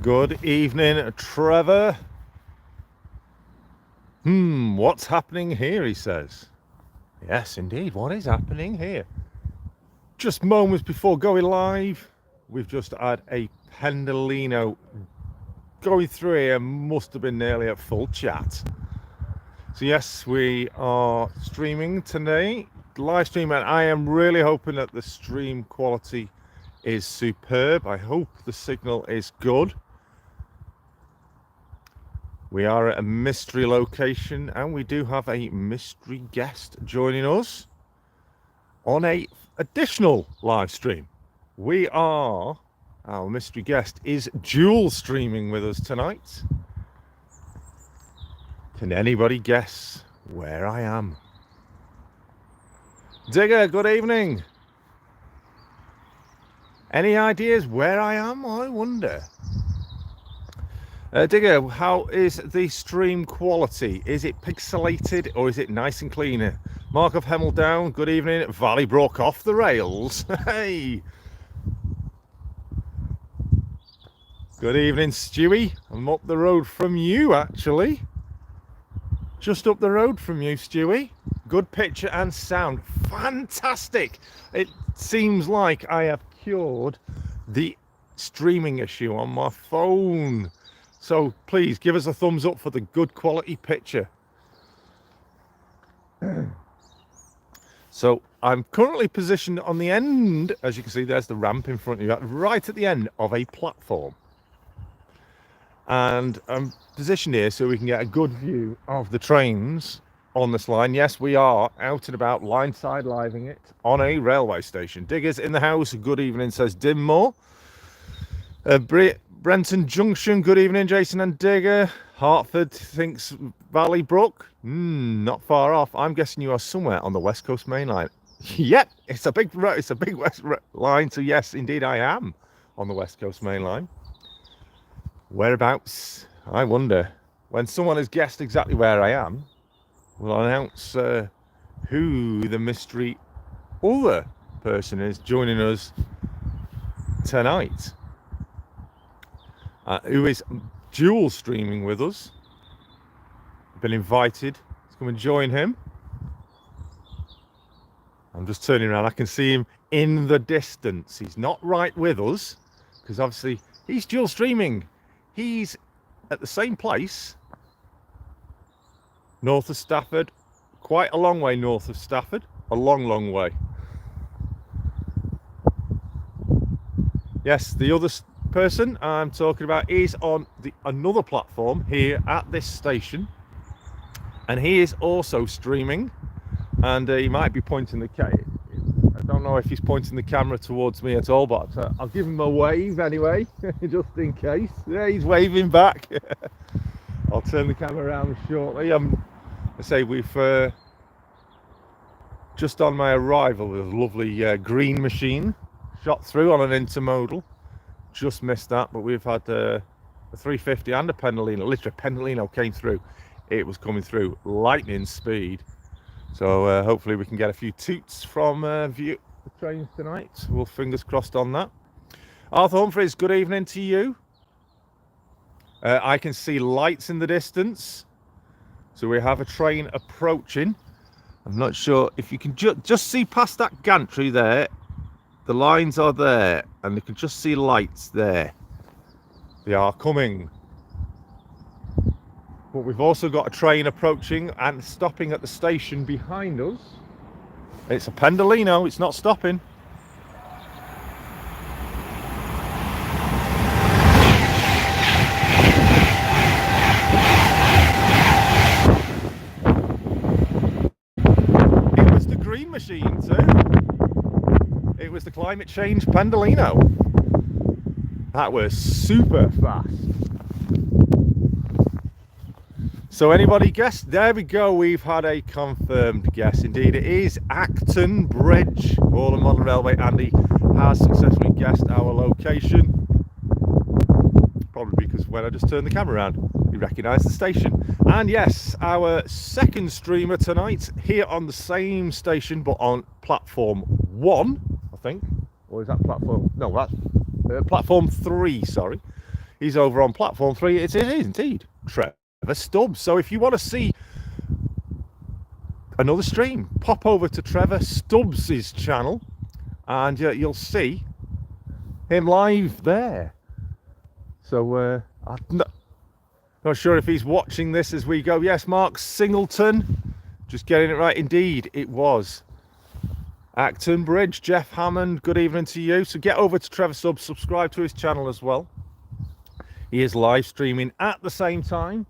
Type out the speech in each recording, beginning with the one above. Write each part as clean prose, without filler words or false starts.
Good evening, Trevor. What's happening here, he says. Yes, indeed, what is happening here? Just moments before going live, we've just had a Pendolino going through here, must have been nearly at full chat. So yes, we are streaming today, live stream, and I am really hoping that the stream quality is superb. I hope the signal is good. We are at a mystery location and we do have a mystery guest joining us on a additional live stream. Our mystery guest is dual streaming with us tonight. Can anybody guess where I am? Digger, good evening. Any ideas where I am, I wonder? Digger, how is the stream quality? Is it pixelated or is it nice and clean? Mark of Hemel down, good evening. Valley Brook off the rails. Hey! Good evening, Stewie. I'm up the road from you, actually. Just up the road from you, Stewie. Good picture and sound. Fantastic! It seems like I have cured the streaming issue on my phone. So please give us a thumbs up for the good quality picture. So I'm currently positioned on the end, as you can see, there's the ramp in front of you, right at the end of a platform. And I'm positioned here so we can get a good view of the trains on this line. Yes, we are out and about, line side living it on a railway station. Diggers in the house, good evening, says Dimmore. Brenton Junction, good evening, Jason and Digger. Hartford thinks Valley Brook, not far off. I'm guessing you are somewhere on the West Coast Main Line. Yep, it's a big West line, so yes, indeed I am on the West Coast Main Line. Whereabouts? I wonder. When someone has guessed exactly where I am, we'll announce who the mystery other person is joining us tonight. Who is dual streaming with us. Been invited to come and join him. I'm just turning around. I can see him in the distance. He's not right with us because obviously he's dual streaming. He's at the same place, north of Stafford, quite a long way north of Stafford, a long way. Yes, the other person I'm talking about is on another platform here at this station, and he is also streaming, and he might be pointing the camera. I don't know if he's pointing the camera towards me at all, but I'll give him a wave anyway, just in case. Yeah, he's waving back. I'll turn the camera around shortly. I say we've just on my arrival with a lovely green machine shot through on an intermodal. Just missed that, but we've had a 350 and a Pendolino. Literally, a Pendolino came through. It was coming through lightning speed. So hopefully we can get a few toots from view the trains tonight. We'll fingers crossed on that. Arthur Humphreys, good evening to you. I can see lights in the distance. So we have a train approaching. I'm not sure if you can just see past that gantry there. The lines are there, and you can just see lights there. They are coming. But we've also got a train approaching and stopping at the station behind us. It's a Pendolino, it's not stopping. It was the green machine too. It was the climate change Pendolino. That was super fast. So anybody guess? There we go. We've had a confirmed guess. Indeed, it is Acton Bridge, Borland Model Railway. Andy has successfully guessed our location. Probably because when I just turned the camera around, he recognised the station. And yes, our second streamer tonight here on the same station, but on platform 1, I think. Or is that platform? No, that's platform 3, sorry. He's over on platform 3. It is indeed Trevor Stubbs. So if you want to see another stream, pop over to Trevor Stubbs' channel and you'll see him live there. So I'm not sure if he's watching this as we go. Yes, Mark Singleton, just getting it right. Indeed, it was Acton Bridge. Jeff Hammond, good evening to you. So get over to Trevor Stubbs, subscribe to his channel as well. He is live streaming at the same time.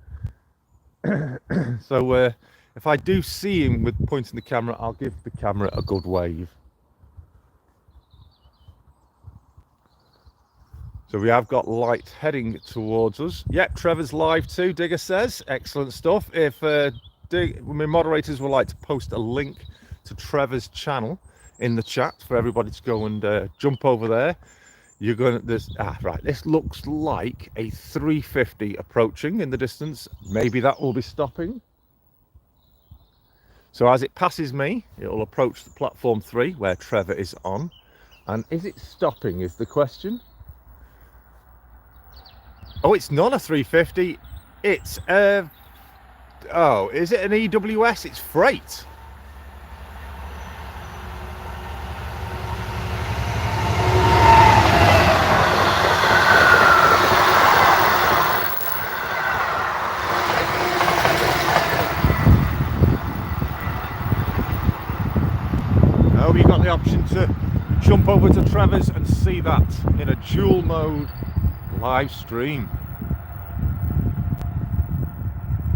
So if I do see him with pointing the camera, I'll give the camera a good wave. So we have got light heading towards us. Yep, Trevor's live too, Digger says. Excellent stuff. If my moderators would like to post a link to Trevor's channel in the chat for everybody to go and jump over there. You're going to, right, this looks like a 350 approaching in the distance. Maybe that will be stopping. So as it passes me, it will approach the platform 3 where Trevor is on. And is it stopping is the question. Oh, it's not a 350. It's oh, is it an EWS? It's freight. I hope you got the option to jump over to Trevor's and see that in a dual mode live stream.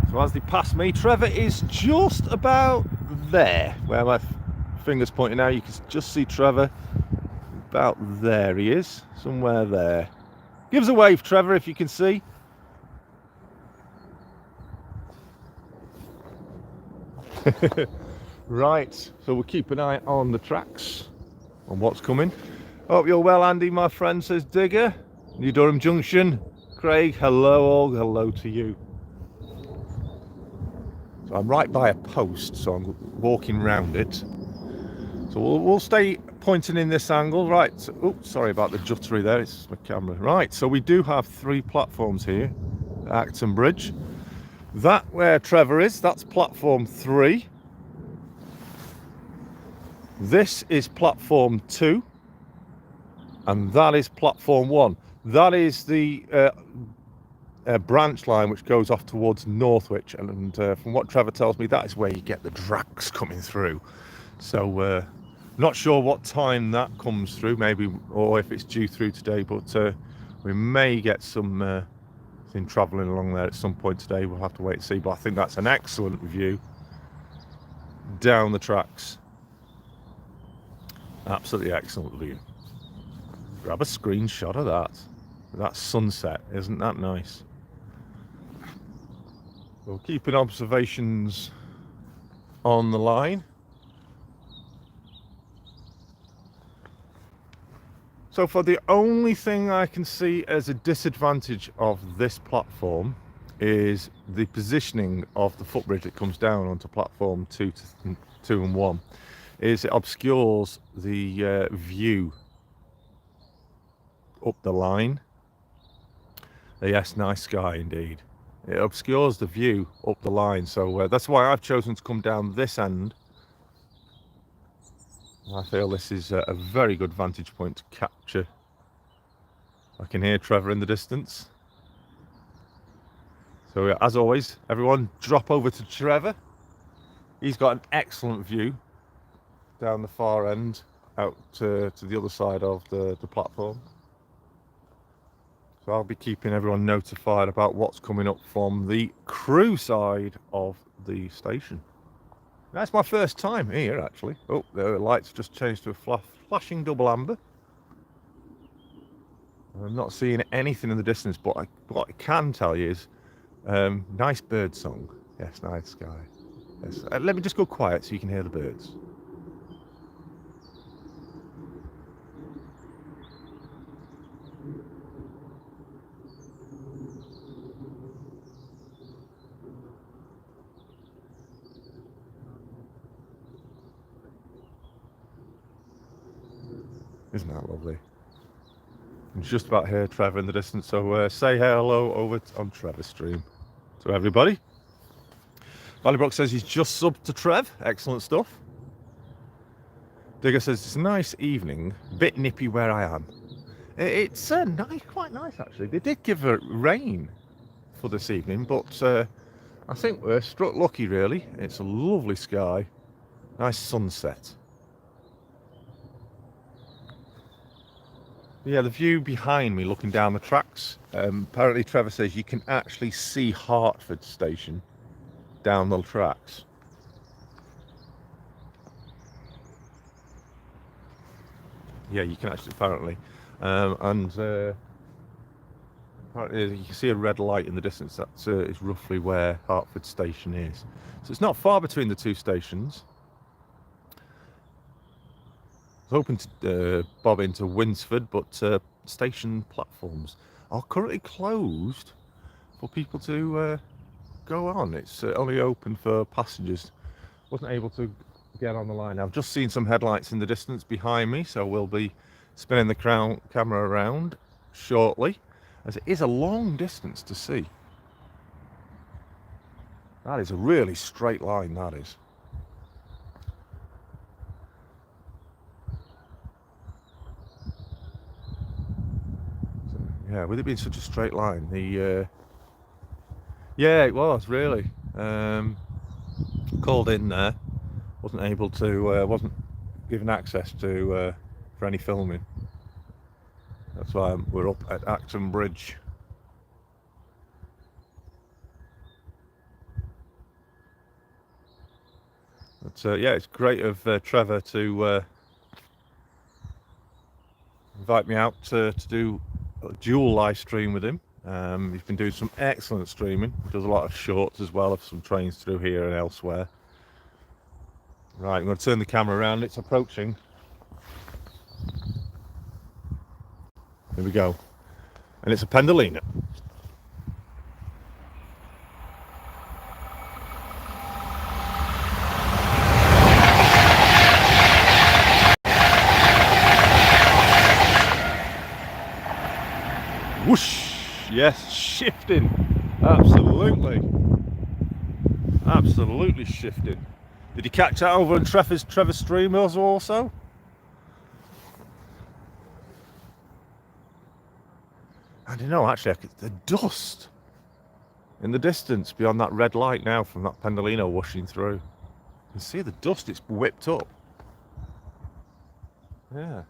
So as they pass me, Trevor is just about there where my finger's pointing now. You can just see Trevor about there. He is somewhere there. Give us a wave, Trevor, if you can see. Right, so we'll keep an eye on the tracks, on what's coming. Hope you're well, Andy, my friend, says Digger. New Durham Junction. Craig, hello all, hello to you. So I'm right by a post, so I'm walking round it. So we'll stay pointing in this angle. Right, so, oh, sorry about the juttery there, it's my camera. Right, so we do have 3 platforms here at Acton Bridge. That where Trevor is, that's platform 3. This is platform 2. And that is platform 1. That is the branch line which goes off towards Northwich, and from what Trevor tells me, that is where you get the drags coming through. So not sure what time that comes through, maybe, or if it's due through today, but we may get some thing travelling along there at some point today. We'll have to wait and see, but I think that's an excellent view down the tracks. Absolutely excellent view. Grab a screenshot of that sunset. Isn't that nice? We'll keep in observations on the line. So for the only thing I can see as a disadvantage of this platform is the positioning of the footbridge that comes down onto platform 2 and 1, is it obscures the view up the line. Yes, nice sky indeed. It obscures the view up the line, so that's why I've chosen to come down this end. I feel this is a very good vantage point to capture. I can hear Trevor in the distance. So as always, everyone drop over to Trevor. He's got an excellent view down the far end out to the other side of the platform. So I'll be keeping everyone notified about what's coming up from the Crewe side of the station. That's my first time here, actually. Oh, the lights just changed to a flashing double amber. I'm not seeing anything in the distance, but what I can tell you is nice bird song. Yes, nice sky. Yes. Let me just go quiet so you can hear the birds. Isn't that lovely? can just about hear Trevor in the distance, so say hello over on Trevor's stream to everybody. Valley says he's just subbed to Trev. Excellent stuff. Digger says it's a nice evening, bit nippy where I am. It's nice, quite nice actually. They did give rain for this evening, but I think we're struck lucky really. It's a lovely sky, nice sunset. Yeah, the view behind me looking down the tracks, apparently Trevor says you can actually see Hertford Station down the tracks. Yeah, you can actually apparently, apparently you can see a red light in the distance. That is roughly where Hertford Station is. So it's not far between the two stations. I was hoping to bob into Winsford, but station platforms are currently closed for people to go on. It's only open for passengers. Wasn't able to get on the line. I've just seen some headlights in the distance behind me, so we'll be spinning the camera around shortly, as it is a long distance to see. That is a really straight line, that is. So, yeah, with it being such a straight line, yeah, it was really. Called in there, wasn't able to, wasn't given access to for any filming. That's why we're up at Acton Bridge. But yeah, it's great of Trevor to invite me out to do a dual live stream with him. He's been doing some excellent streaming. He does a lot of shorts as well of some trains through here and elsewhere. Right, I'm going to turn the camera around. It's approaching. Here we go. And it's a Pendolino. Whoosh! Yes, shifting. Absolutely. Absolutely shifting. Did you catch that over on Trevor's stream also? I don't know, actually, the dust in the distance beyond that red light now from that Pendolino whooshing through. You can see the dust, it's whipped up. Yeah.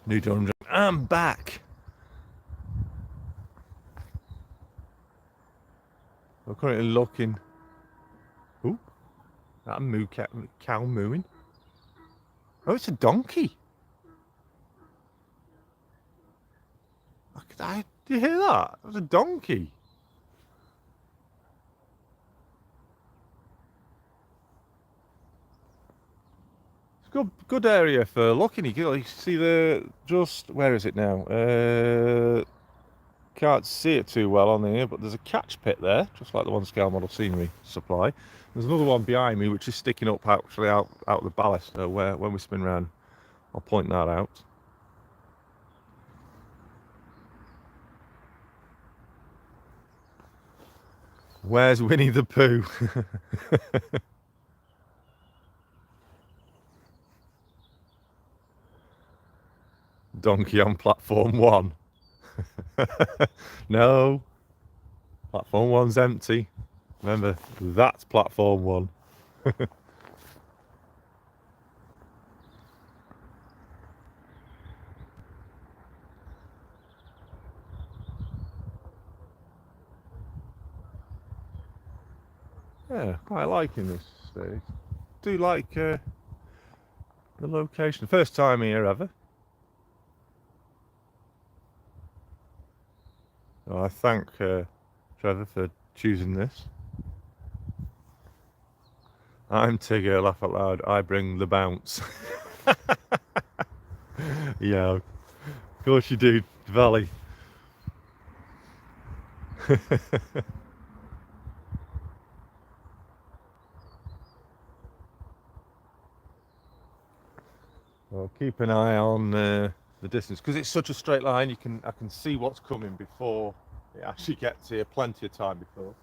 New Durham, I'm back. We're currently looking. Ooh, that cow mooing. Oh, it's a donkey. Did you hear that? It was a donkey. It's a good area for looking. You can see where is it now? Can't see it too well on here, but there's a catch pit there, just like the one scale model scenery supply. There's another one behind me which is sticking up actually out the ballast, so when we spin round I'll point that out. Where's Winnie the Pooh? Donkey on platform 1. No, platform 1's empty. Remember, that's platform 1. Yeah, quite liking this stage. Do like the location. First time here ever. I thank Trevor for choosing this. I'm Tigger, laugh out loud. I bring the bounce. Yeah, of course you do, Valley. Well, keep an eye on the distance because it's such a straight line. I can see what's coming before it actually gets here. Plenty of time before.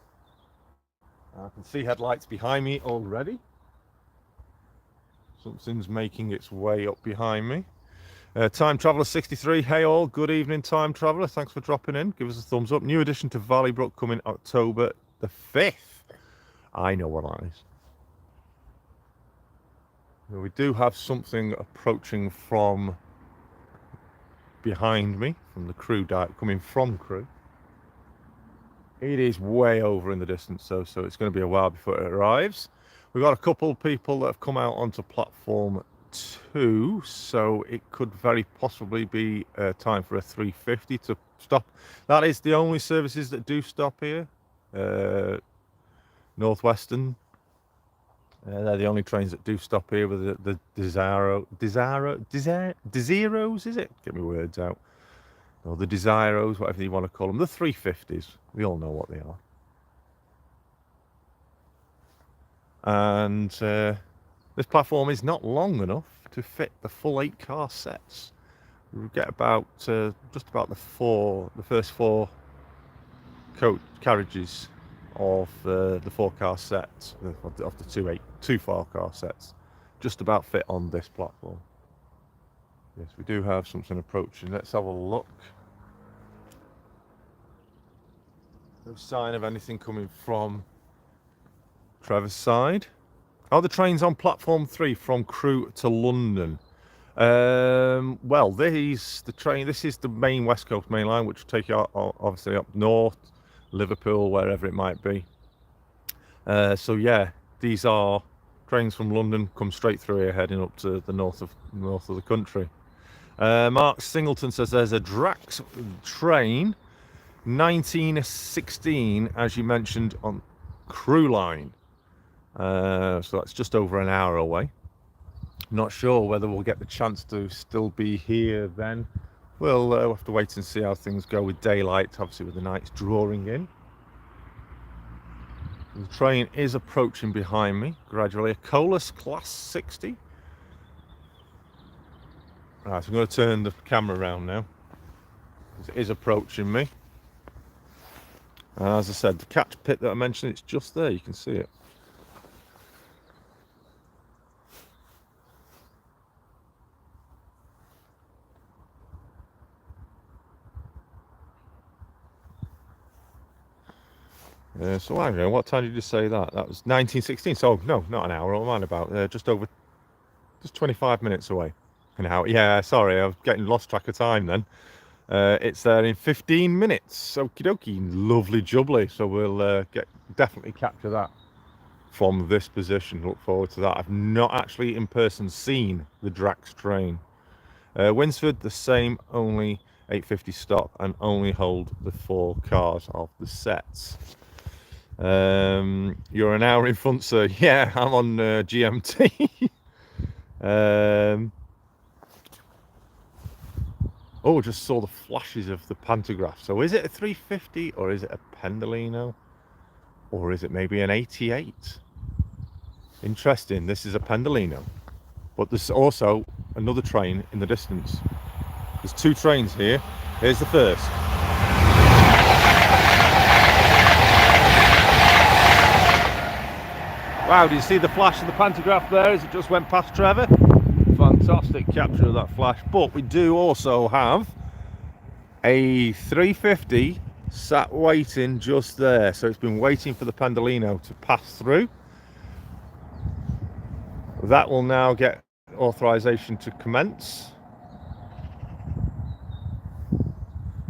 I can see headlights behind me already. Something's making its way up behind me. Time Traveller 63. Hey all, good evening, Time Traveller. Thanks for dropping in. Give us a thumbs up. New addition to Valleybrook coming October the 5th. I know what that is. We do have something approaching from behind me, from the Crewe diet, coming from Crewe. It is way over in the distance, though, so it's going to be a while before it arrives. We've got a couple of people that have come out onto platform 2, so it could very possibly be time for a 350 to stop. That is the only services that do stop here. Northwestern. They're the only trains that do stop here with the Desiros, is it? Get my words out. Or the Desiros, whatever you want to call them. The 350s. We all know what they are. And this platform is not long enough to fit the full 8-car sets. We get about just about the first 4 carriages of the 4-car sets of the 2 4-car sets, just about fit on this platform. Yes, we do have something approaching. Let's have a look. No sign of anything coming from Trevor's side. Oh, the train's on platform 3 from Crewe to London. Well, this is the main West Coast main line, which will take you obviously up north, Liverpool, wherever it might be. So yeah, these are trains from London, come straight through here, heading up to the north of the country. Mark Singleton says there's a Drax train, 1916, as you mentioned, on Crewe line. So that's just over an hour away. Not sure whether we'll get the chance to still be here then. We'll have to wait and see how things go with daylight, obviously with the nights drawing in. The train is approaching behind me gradually. A Colas Class 60. Right, so I'm going to turn the camera around now. It is approaching me. And as I said, the catch pit that I mentioned, it's just there, you can see it. So I don't know, what time did you say that? That was 1916, so no, not an hour, I'm on about just 25 minutes away. An hour, yeah, sorry, I was getting lost track of time then. It's there in 15 minutes, okie dokie, lovely jubbly, so we'll definitely capture that from this position, look forward to that. I've not actually in person seen the Drax train. Winsford, the same, only 850 stop and only hold the 4 cars of the sets. You're an hour in front, sir. Yeah, I'm on GMT. Oh, just saw the flashes of the pantograph. So is it a 350 or is it a Pendolino? Or is it maybe an 88? Interesting, this is a Pendolino. But there's also another train in the distance. There's 2 trains here. Here's the first. Wow, do you see the flash of the pantograph there as it just went past Trevor? Fantastic capture of that flash. But we do also have a 350 sat waiting just there. So it's been waiting for the Pendolino to pass through. That will now get authorization to commence.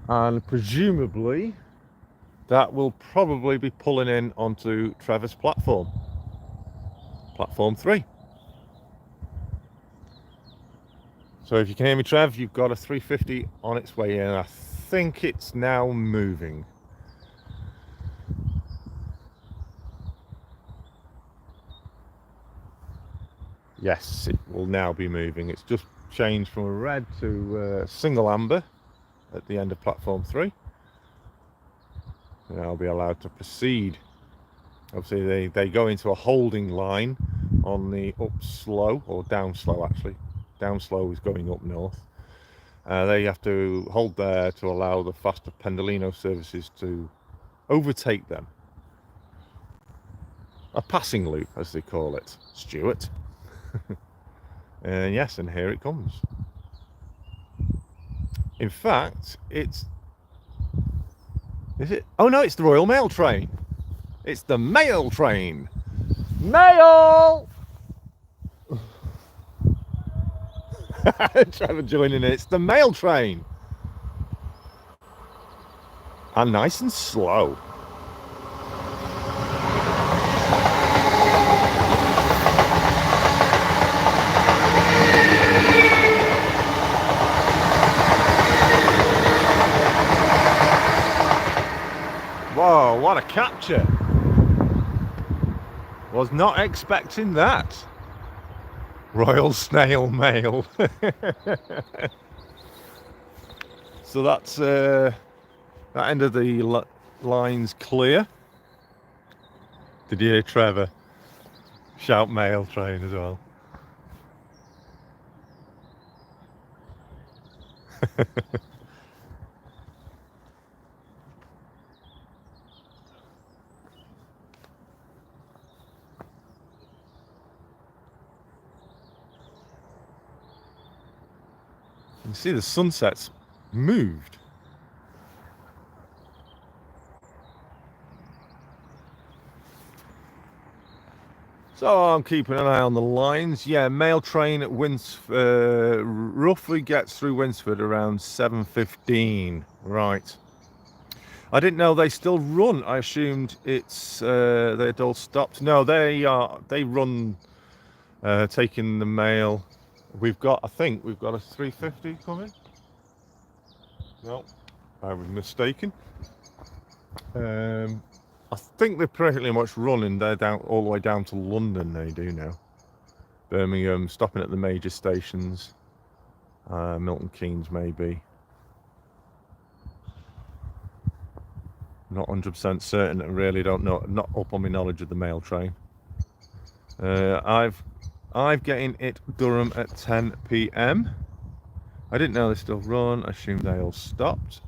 And presumably that will probably be pulling in onto Trevor's platform. Platform 3. So if you can hear me, Trev, you've got a 350 on its way in. I think it's now moving. Yes, it will now be moving. It's just changed from a red to single amber at the end of platform 3. And I'll be allowed to proceed. Obviously they go into a holding line on the up slow, or down slow actually, down slow is going up north. They have to hold there to allow the faster Pendolino services to overtake them. A passing loop, as they call it, Stuart. And yes, and here it comes. In fact, is it? Oh no, it's the Royal Mail train. It's the mail train. Mail! Trevor joining it. It's the mail train. And nice and slow. Whoa, what a capture. Was not expecting that. Royal Snail Mail. So that's that end of the line's clear. Did you hear Trevor shout mail train as well? You can see the sunset's moved. So I'm keeping an eye on the lines. Yeah, mail train at roughly gets through Winsford around 7:15. Right. I didn't know they still run. I assumed it's they'd all stopped. No, they run taking the mail. I think we've got a 350 coming. No, I was mistaken. I think they're pretty much running. They're down all the way down to London. They do now. Birmingham, stopping at the major stations. Milton Keynes maybe. Not 100% certain. I really don't know. Not up on my knowledge of the mail train. I've getting it Durham at 10 p.m. I didn't know they still run. I assumed they all stopped.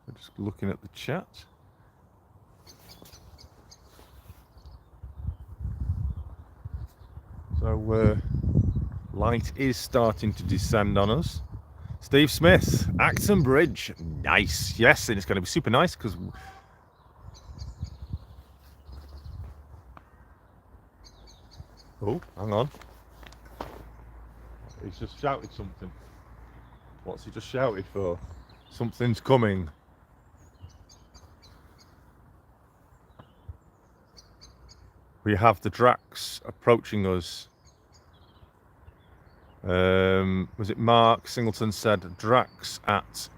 I'm just looking at the chat. So light is starting to descend on us. Steve Smith, Acton Bridge, nice. Yes, and it's going to be super nice because oh, hang on. He's just shouted something. What's he just shouted for? Something's coming. We have the Drax approaching us. Was it Mark Singleton said Drax at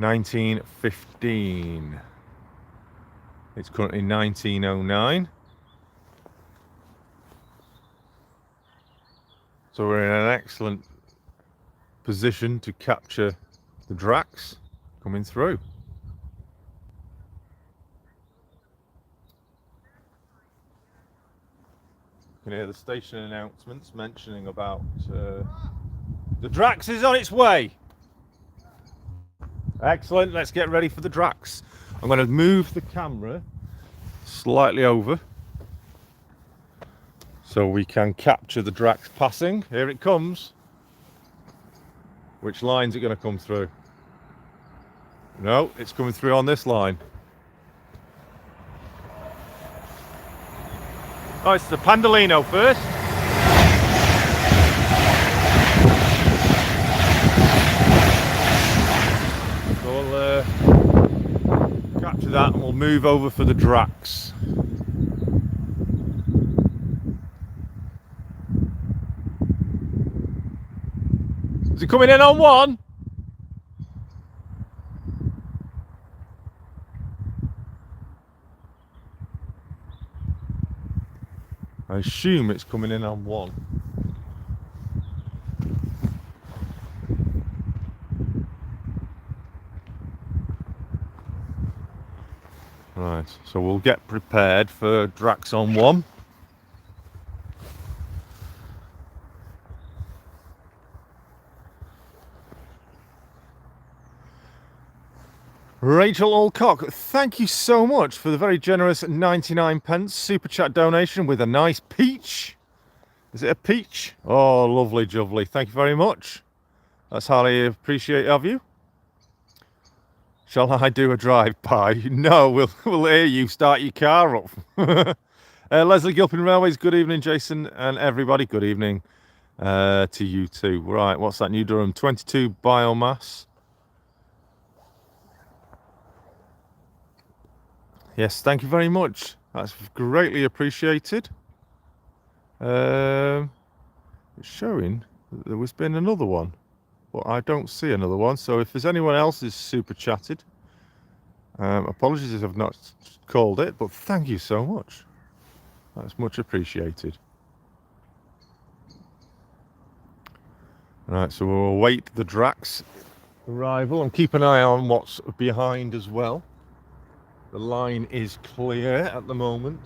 19:15. It's currently 19:09. So we're in an excellent position to capture the Drax coming through. You can hear the station announcements mentioning about the Drax is on its way. Excellent, let's get ready for the Drax. I'm going to move the camera slightly over so we can capture the Drax passing. Here it comes. Which line's it going to come through? No, it's coming through on this line. Oh, it's the Pendolino first. So we'll capture that and we'll move over for the Drax. Is it coming in on one? I assume it's coming in on one. Right, so we'll get prepared for Drax on one. Rachel Alcock, thank you so much for the very generous 99p super chat donation with a nice peach. Is it a peach? Oh, lovely jubbly. Thank you very much. That's highly appreciated of you. Shall I do a drive-by? No, we'll hear you start your car up. Leslie Gilpin Railways, good evening, Jason and everybody. Good evening to you too. Right, what's that? New Durham 22 biomass. Yes, thank you very much. That's greatly appreciated. It's showing that there was been another one, but I don't see another one. So if there's anyone else who's super chatted, apologies if I've not called it, but thank you so much. That's much appreciated. Right, so we'll await the Drax arrival and keep an eye on what's behind as well. The line is clear at the moment.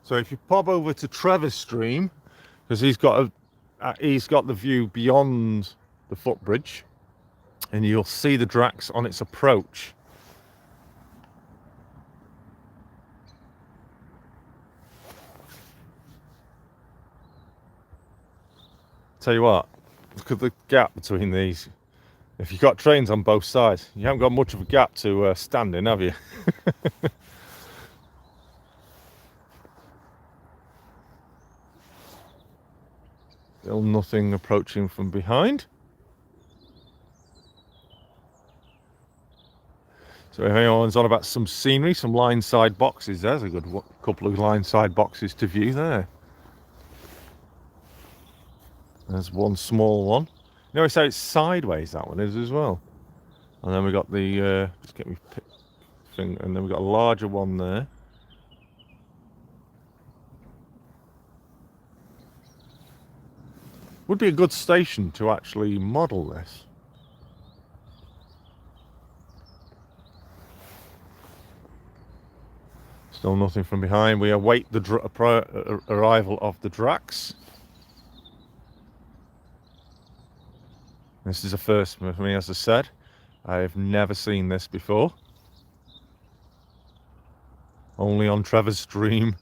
So if you pop over to Trevor's stream, because he's got the view beyond the footbridge, and you'll see the Drax on its approach. Tell you what, look at the gap between these. If you've got trains on both sides, you haven't got much of a gap to stand in, have you? Still nothing approaching from behind. So if anyone's on about some scenery, some line side boxes, there's a good couple of line side boxes to view there. There's one small one. Notice how it's sideways, that one is as well. And then we got the just get me thing, and then we got a larger one there. Would be a good station to actually model this. Still nothing from behind. We await the arrival of the Drax. This is a first for me, as I said. I've never seen this before. Only on Trevor's stream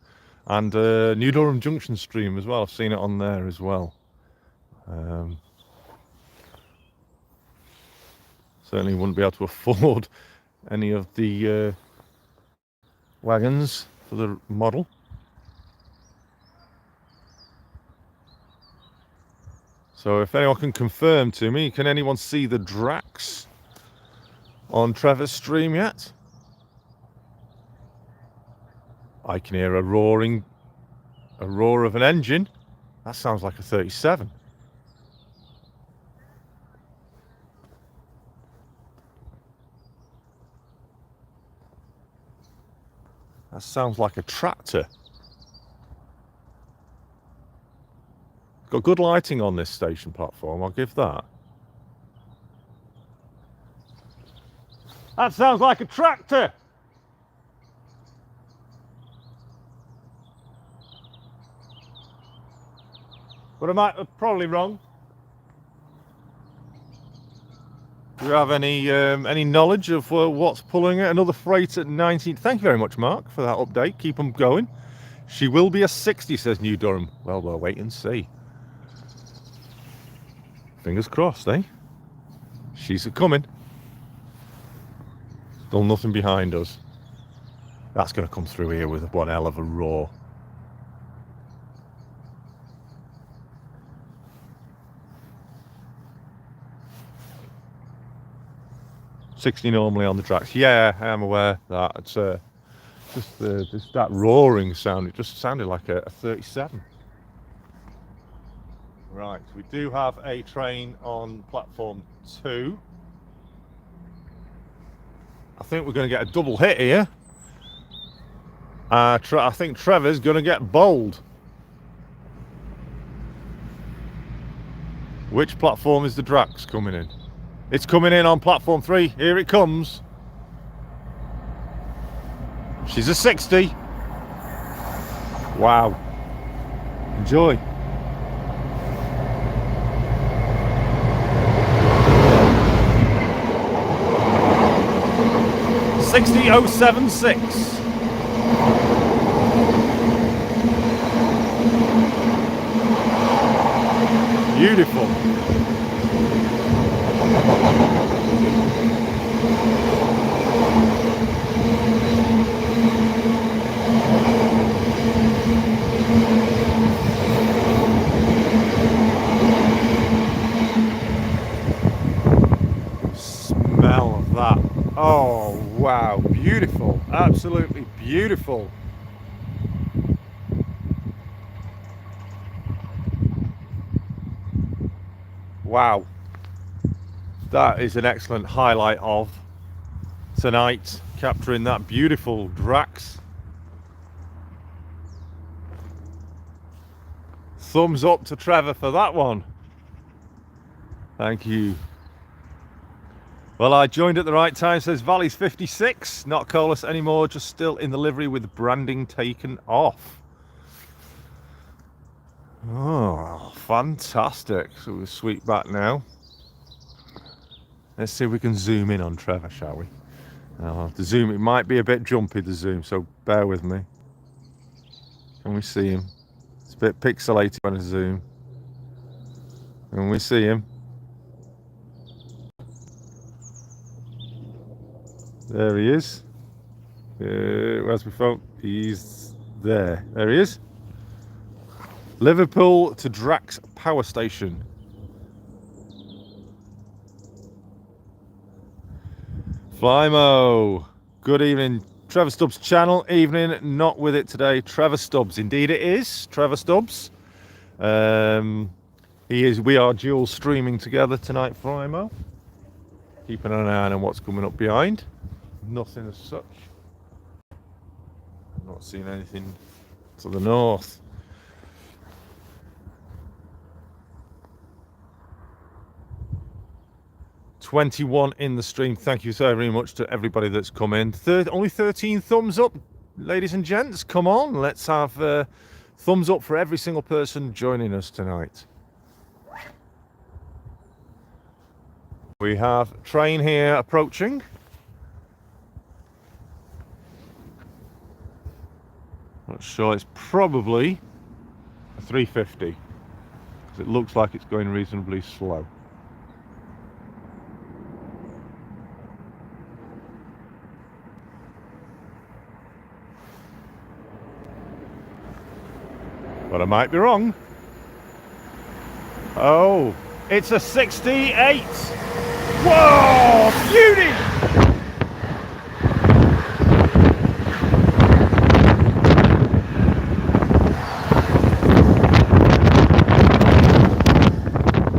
and New Durham Junction stream as well. I've seen it on there as well. Certainly wouldn't be able to afford any of the wagons for the model. So if anyone can confirm to me, can anyone see the Drax on Trevor's stream yet? I can hear a roar of an engine. That sounds like a 37. That sounds like a tractor. Got good lighting on this station platform, I'll give that. That sounds like a tractor! But I might be probably wrong. Do you have any knowledge of what's pulling it? Another freight at 19. Thank you very much, Mark, for that update. Keep them going. She will be a 60, says New Durham. Well, we'll wait and see. Fingers crossed, eh? She's a-coming. Still nothing behind us. That's going to come through here with one hell of a roar. $60 normally on the tracks. Yeah, I am aware that it's just that roaring sound. It just sounded like a 37. Right, we do have a train on platform 2. I think we're going to get a double hit here. I think Trevor's going to get bowled. Which platform is the Drax coming in? It's coming in on platform 3. Here it comes. She's a 60. Wow. Enjoy. $60,076. Beautiful. Smell of that. Oh wow, beautiful, absolutely beautiful. Wow, that is an excellent highlight of tonight, capturing that beautiful Drax. Thumbs up to Trevor for that one. Thank you. Well, I joined at the right time, says Valley's 56, not colourless anymore, just still in the livery with branding taken off. Oh, fantastic. So we'll sweep back now. Let's see if we can zoom in on Trevor, shall we? I'll have to zoom. It might be a bit jumpy, the zoom, so bear with me. Can we see him? It's a bit pixelated when I zoom. Can we see him? There he is. Where's my phone? He's there. There he is. Liverpool to Drax Power Station. Flymo. Good evening. Trevor Stubbs channel. Evening. Not with it today. Trevor Stubbs. Indeed it is. Trevor Stubbs. He is. We are dual streaming together tonight, Flymo. Keeping an eye on what's coming up behind. Nothing as such. Not seeing anything to the north. $21 in the stream. Thank you so very much to everybody that's come in. Only 13 thumbs up, ladies and gents. Come on, let's have thumbs up for every single person joining us tonight. We have train here approaching. Not sure, it's probably a 350 because it looks like it's going reasonably slow. But I might be wrong. Oh, it's a 68. Whoa, beauty!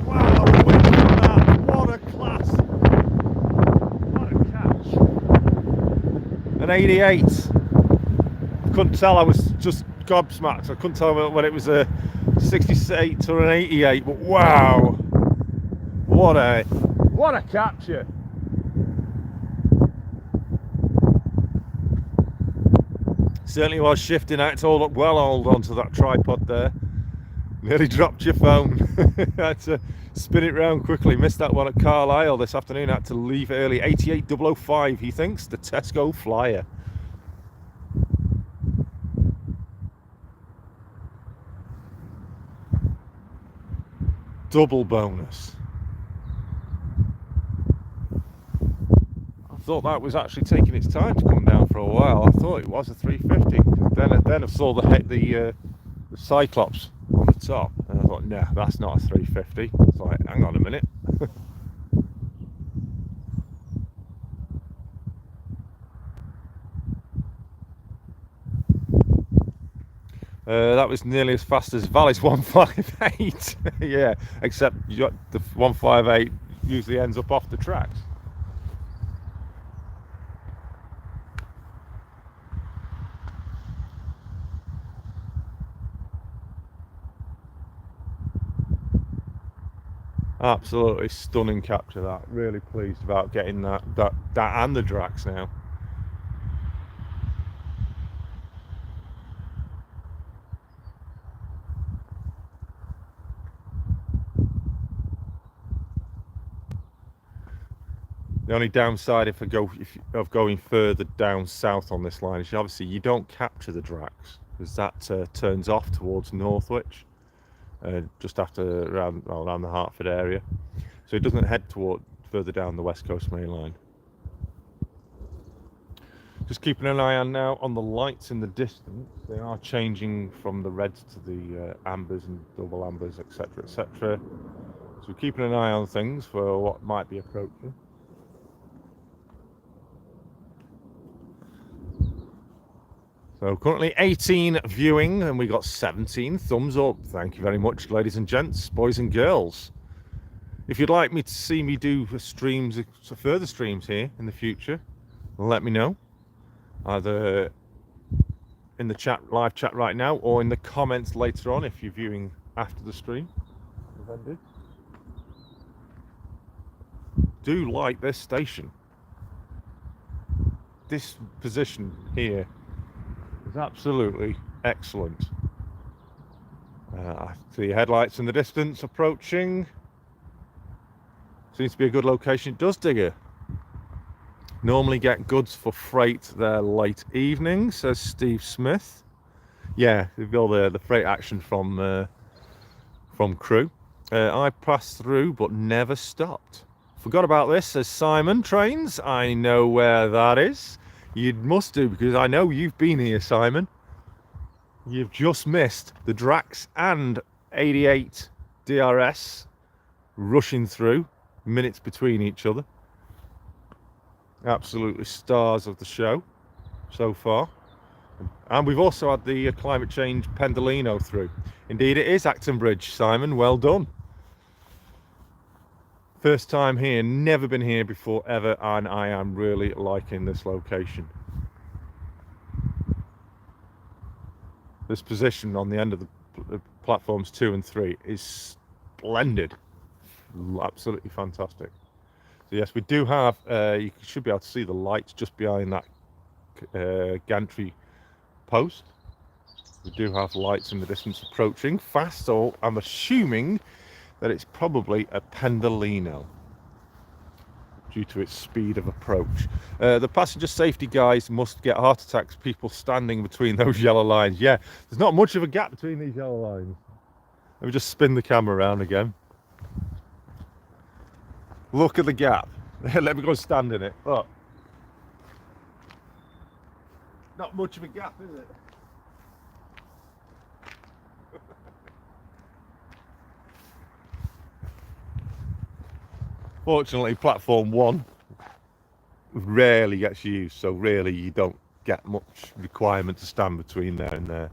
Wow, look at that. What a class. What a catch. An 88. Couldn't tell, I was just gobsmacked. I couldn't tell whether it was a 68 or an 88, but wow, what a capture. Certainly was shifting out. Hold up well, hold on to that tripod there. Nearly dropped your phone. Had to spin it round quickly. Missed that one at Carlisle this afternoon. Had to leave early. 88005, he thinks, the Tesco Flyer. Double bonus. I thought that was actually taking its time to come down for a while. I thought it was a 350. Then I saw the Cyclops on the top, and I thought, no, that's not a 350. It's like, hang on a minute. That was nearly as fast as Valley's 158. Yeah, except the 158 usually ends up off the tracks. Absolutely stunning capture, that. Really pleased about getting that and the Drax now. The only downside of going further down south on this line is obviously you don't capture the Drax, because that turns off towards Northwich, just after around the Hertford area, so it doesn't head toward further down the West Coast Main Line. Just keeping an eye on now on the lights in the distance. They are changing from the reds to the ambers and double ambers, etc., etc. So we're keeping an eye on things for what might be approaching. So currently 18 viewing, and we got 17 thumbs up. Thank you very much, ladies and gents, boys and girls. If you'd like me to see me do further streams here in the future, let me know. Either in the live chat right now, or in the comments later on if you're viewing after the stream has ended. Do like this station. This position here is absolutely excellent. I see headlights in the distance approaching. Seems to be a good location. It does, Digger. Normally get goods for freight there late evening, says Steve Smith. Yeah, we've got the freight action from Crewe. I passed through but never stopped. Forgot about this, says Simon. Trains, I know where that is. You must do, because I know you've been here, Simon. You've just missed the Drax and 88 DRS rushing through, minutes between each other. Absolutely stars of the show so far. And we've also had the climate change Pendolino through. Indeed it is Acton Bridge, Simon, well done. First time here, never been here before ever, and I am really liking this location. This position on the end of the platforms 2 and 3 is splendid. Absolutely fantastic. So yes, we do have, you should be able to see the lights just behind that gantry post. We do have lights in the distance approaching fast, so I'm assuming that it's probably a Pendolino due to its speed of approach. The passenger safety guys must get heart attacks, people standing between those yellow lines. Yeah, there's not much of a gap between these yellow lines. Let me just spin the camera around again. Look at the gap. Let me go stand in it. Look. Not much of a gap, is it? Fortunately, platform 1 rarely gets used, so really you don't get much requirement to stand between there and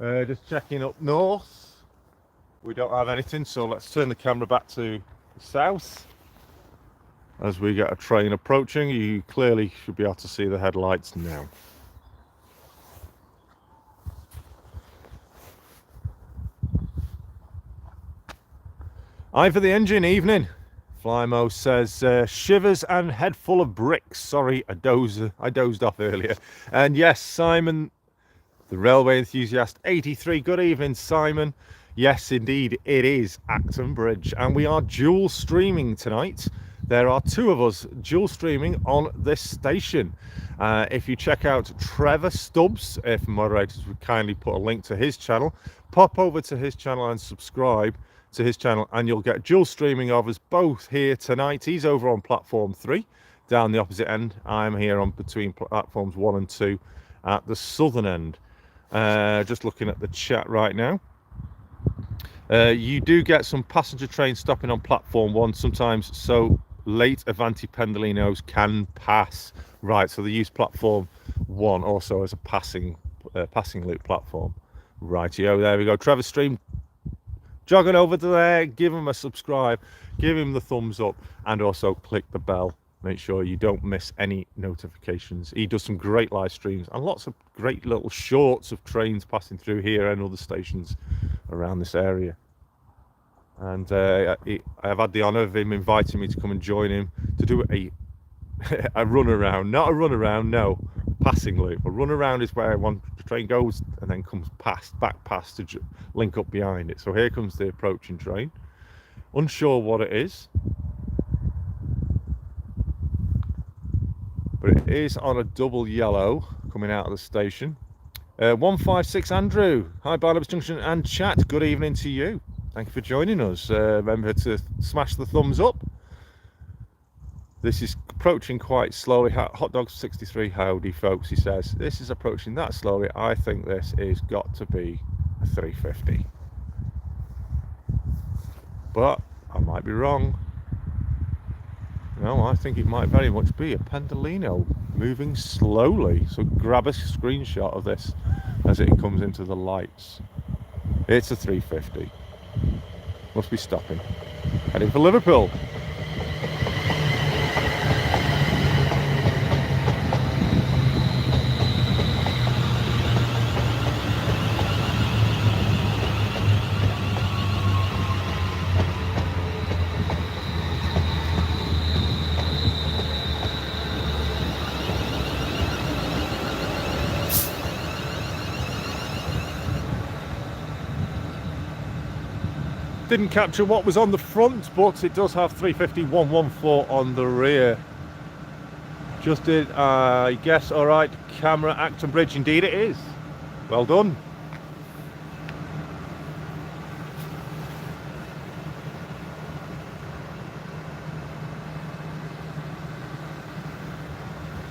there. Just checking up north. We don't have anything, so let's turn the camera back to the south. As we get a train approaching, you clearly should be able to see the headlights now. Eye for the engine, evening. Flymo says, shivers and head full of bricks. Sorry, I dozed off earlier. And yes, Simon, the railway enthusiast 83. Good evening, Simon. Yes, indeed, it is Acton Bridge, and we are dual streaming tonight. There are 2 of us dual streaming on this station. If you check out Trevor Stubbs, if moderators would kindly put a link to his channel, pop over to his channel and subscribe to his channel, and you'll get dual streaming of us both here tonight. He's over on platform 3 down the opposite end. I'm here on between platforms 1 and 2 at the southern end. Just looking at the chat right now. You do get some passenger trains stopping on platform 1 sometimes, so late Avanti Pendolinos can pass. Right, so they use platform 1 also as a passing loop platform. Rightio, there we go. Trevor Stream jogging over to there. Give him a subscribe, give him the thumbs up, and also click the bell. Make sure you don't miss any notifications. He does some great live streams and lots of great little shorts of trains passing through here and other stations around this area. And I have had the honour of him inviting me to come and join him to do a run around. Not a run around, no, passing loop. A run around is where the train goes and then comes back past to link up behind it. So here comes the approaching train. Unsure what it is. but it is on a double yellow coming out of the station. 156 Andrew, hi Barnabas Junction and chat, good evening to you. Thank you for joining us. Remember to smash the thumbs up. This is approaching quite slowly. Hot Dog 63, howdy folks, he says. This is approaching that slowly. I think this is got to be a 350. But I might be wrong. No, I think it might very much be a Pendolino moving slowly. So grab a screenshot of this as it comes into the lights. It's a 350. Must be stopping. Heading for Liverpool. Didn't capture what was on the front, but it does have 350 114 on the rear. Just did, I guess, all right, camera, Acton Bridge, indeed it is. Well done.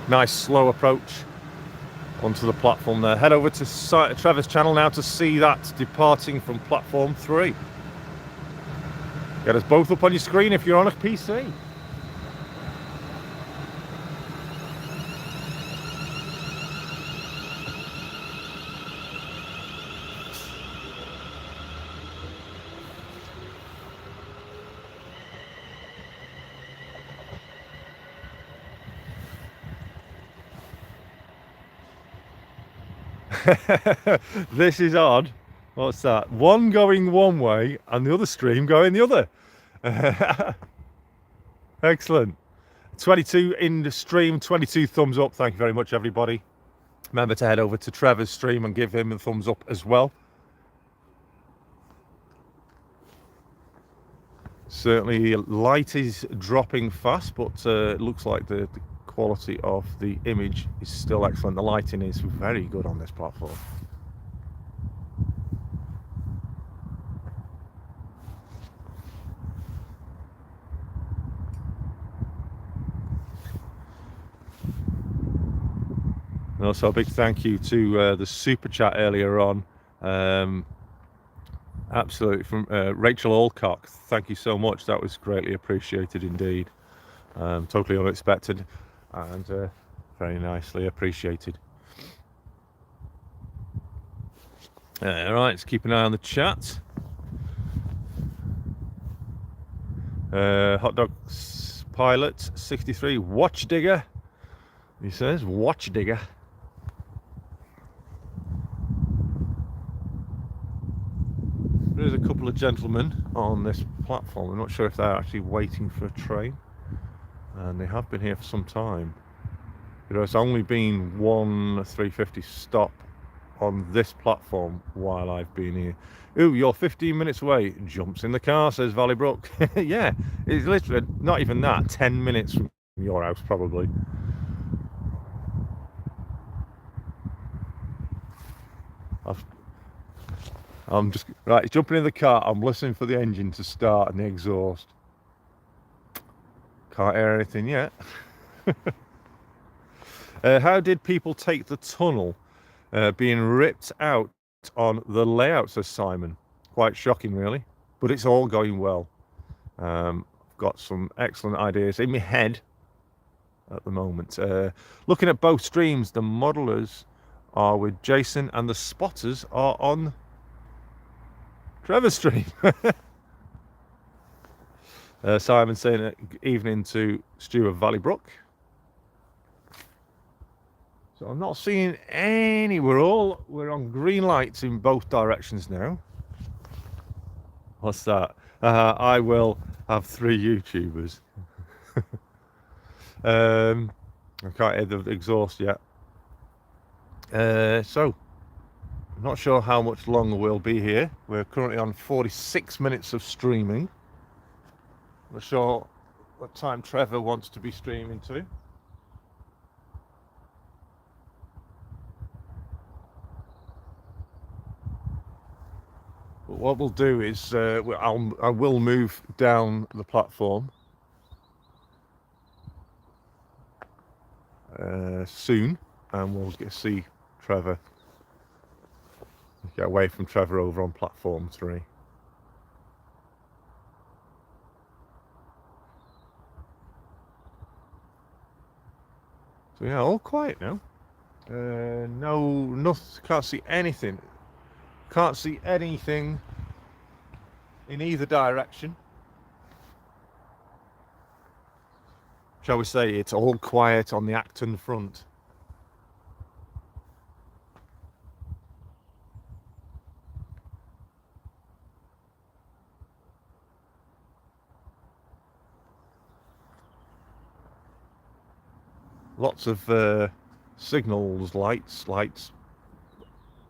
Nice slow approach onto the platform there. Head over to Trevor's channel now to see that departing from platform 3. Get us both up on your screen if you're on a PC. This is odd. What's that? One going one way and the other stream going the other. Excellent. 22 in the stream, 22 thumbs up. Thank you very much, everybody. Remember to head over to Trevor's stream and give him a thumbs up as well. Certainly light is dropping fast, but it looks like the quality of the image is still excellent. The lighting is very good on this platform. And also a big thank you to the super chat earlier on. Absolutely, from Rachel Alcock. Thank you so much. That was greatly appreciated indeed. Totally unexpected and very nicely appreciated. All right, let's keep an eye on the chat. Hot Dogs Pilot 63, Watch Digger. He says, Watch Digger. There's a couple of gentlemen on this platform. I'm not sure if they're actually waiting for a train, and they have been here for some time. There's only been one 350 stop on this platform while I've been here. Ooh, you're 15 minutes away. Jumps in the car, says Valleybrook. Yeah, it's literally not even that, 10 minutes from your house probably. I'm just right jumping in the car. I'm listening for the engine to start and the exhaust. Can't hear anything yet. How did people take the tunnel being ripped out on the layout, says Simon. Quite shocking really, but it's all going well. I've got some excellent ideas in my head at the moment. Looking at both streams, the modelers are with Jason and the spotters are on Trevor's stream. Simon saying evening to Stu of Valleybrook. So I'm not seeing any, we're on green lights in both directions now. What's that? I will have 3 YouTubers. I can't hear the exhaust yet. So I'm not sure how much longer we'll be here. We're currently on 46 minutes of streaming. I'm not sure what time Trevor wants to be streaming to. But what we'll do is I will move down the platform soon, and we'll see Trevor, get away from Trevor over on platform 3. So yeah, all quiet now. No, can't see anything. Can't see anything in either direction. Shall we say it's all quiet on the Acton front. Lots of signals, lights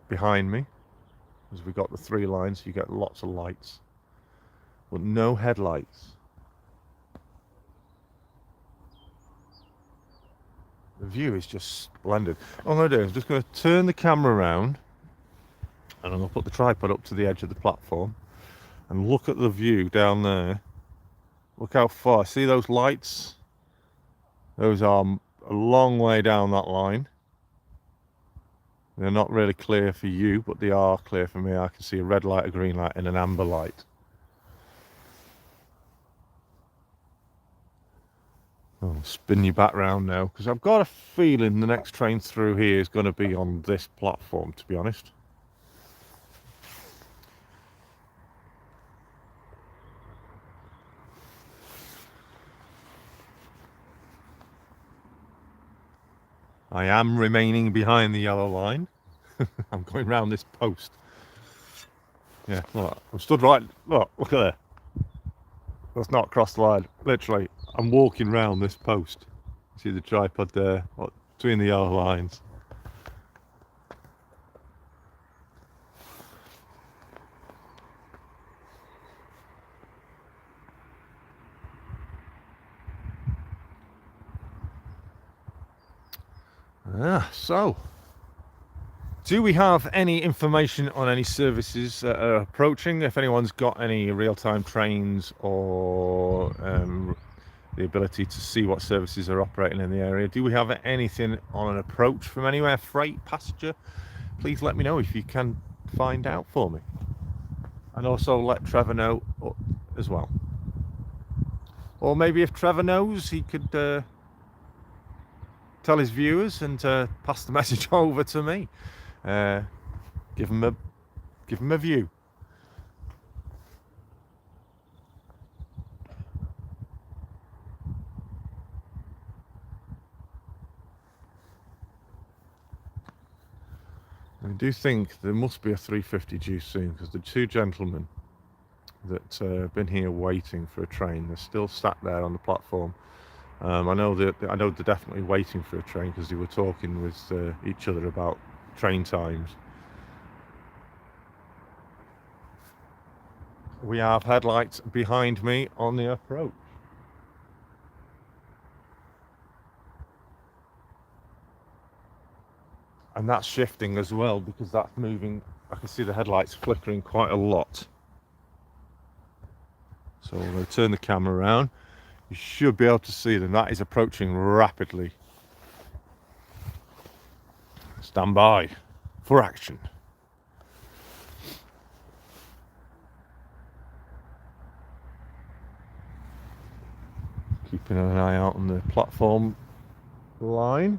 behind me, as we got the 3 lines. You get lots of lights, but no headlights. The view is just splendid. What I'm going to do is just going to turn the camera around, and I'm going to put the tripod up to the edge of the platform and look at the view down there. Look how far. See those lights? Those are a long way down that line. They're not really clear for you, but they are clear for me. I can see a red light, a green light, and an amber light. I'll spin you back round now, because I've got a feeling the next train through here is going to be on this platform, to be honest. I am remaining behind the yellow line. I'm going round this post. Yeah, look, I'm stood right. Look at there. That's not across the line. Literally, I'm walking round this post. See the tripod there, between the yellow lines. So, do we have any information on any services that are approaching? If anyone's got any real-time trains or the ability to see what services are operating in the area. Do we have anything on an approach from anywhere? Freight, passenger? Please let me know if you can find out for me. And also let Trevor know as well. Or maybe if Trevor knows, he could tell his viewers and pass the message over to me. Give him a view. I do think there must be a 350 due soon, because the 2 gentlemen that have been here waiting for a train, they're still sat there on the platform. I know they're definitely waiting for a train, because they were talking with each other about train times. We have headlights behind me on the approach. And that's shifting as well, because that's moving. I can see the headlights flickering quite a lot. So I'm going to turn the camera around. You should be able to see them. That is approaching rapidly. Stand by for action. Keeping an eye out on the platform line.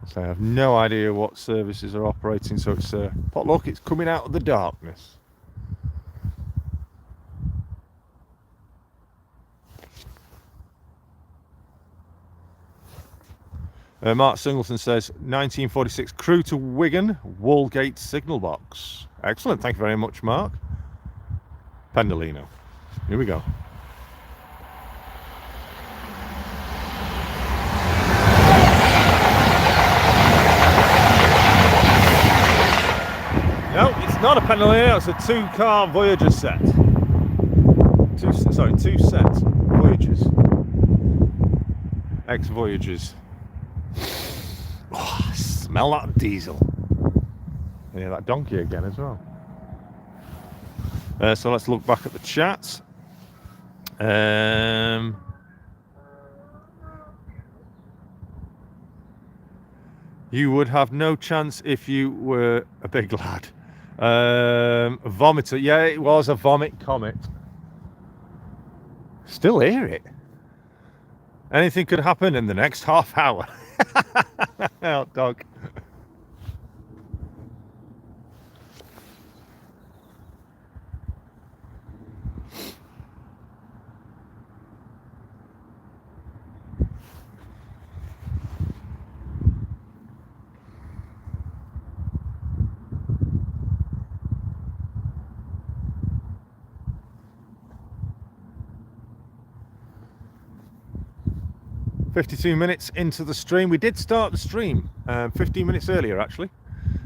So I have no idea what services are operating, so it's potluck. It's coming out of the darkness. Mark Singleton says 1946 Crewe to Wigan, Wallgate signal box. Excellent, thank you very much, Mark. Pendolino. Here we go. No, it's not a Pendolino, it's a 2-car Voyager set. Two sets Voyagers. Ex-Voyagers. Oh, Smell that diesel. Yeah, that donkey again as well. So let's look back at the chat. You would have no chance if you were a big lad. Vomiter. Yeah, it was a vomit comet. Still hear it. Anything could happen in the next half hour. Hot dog. 52 minutes into the stream. We did start the stream 15 minutes earlier, actually.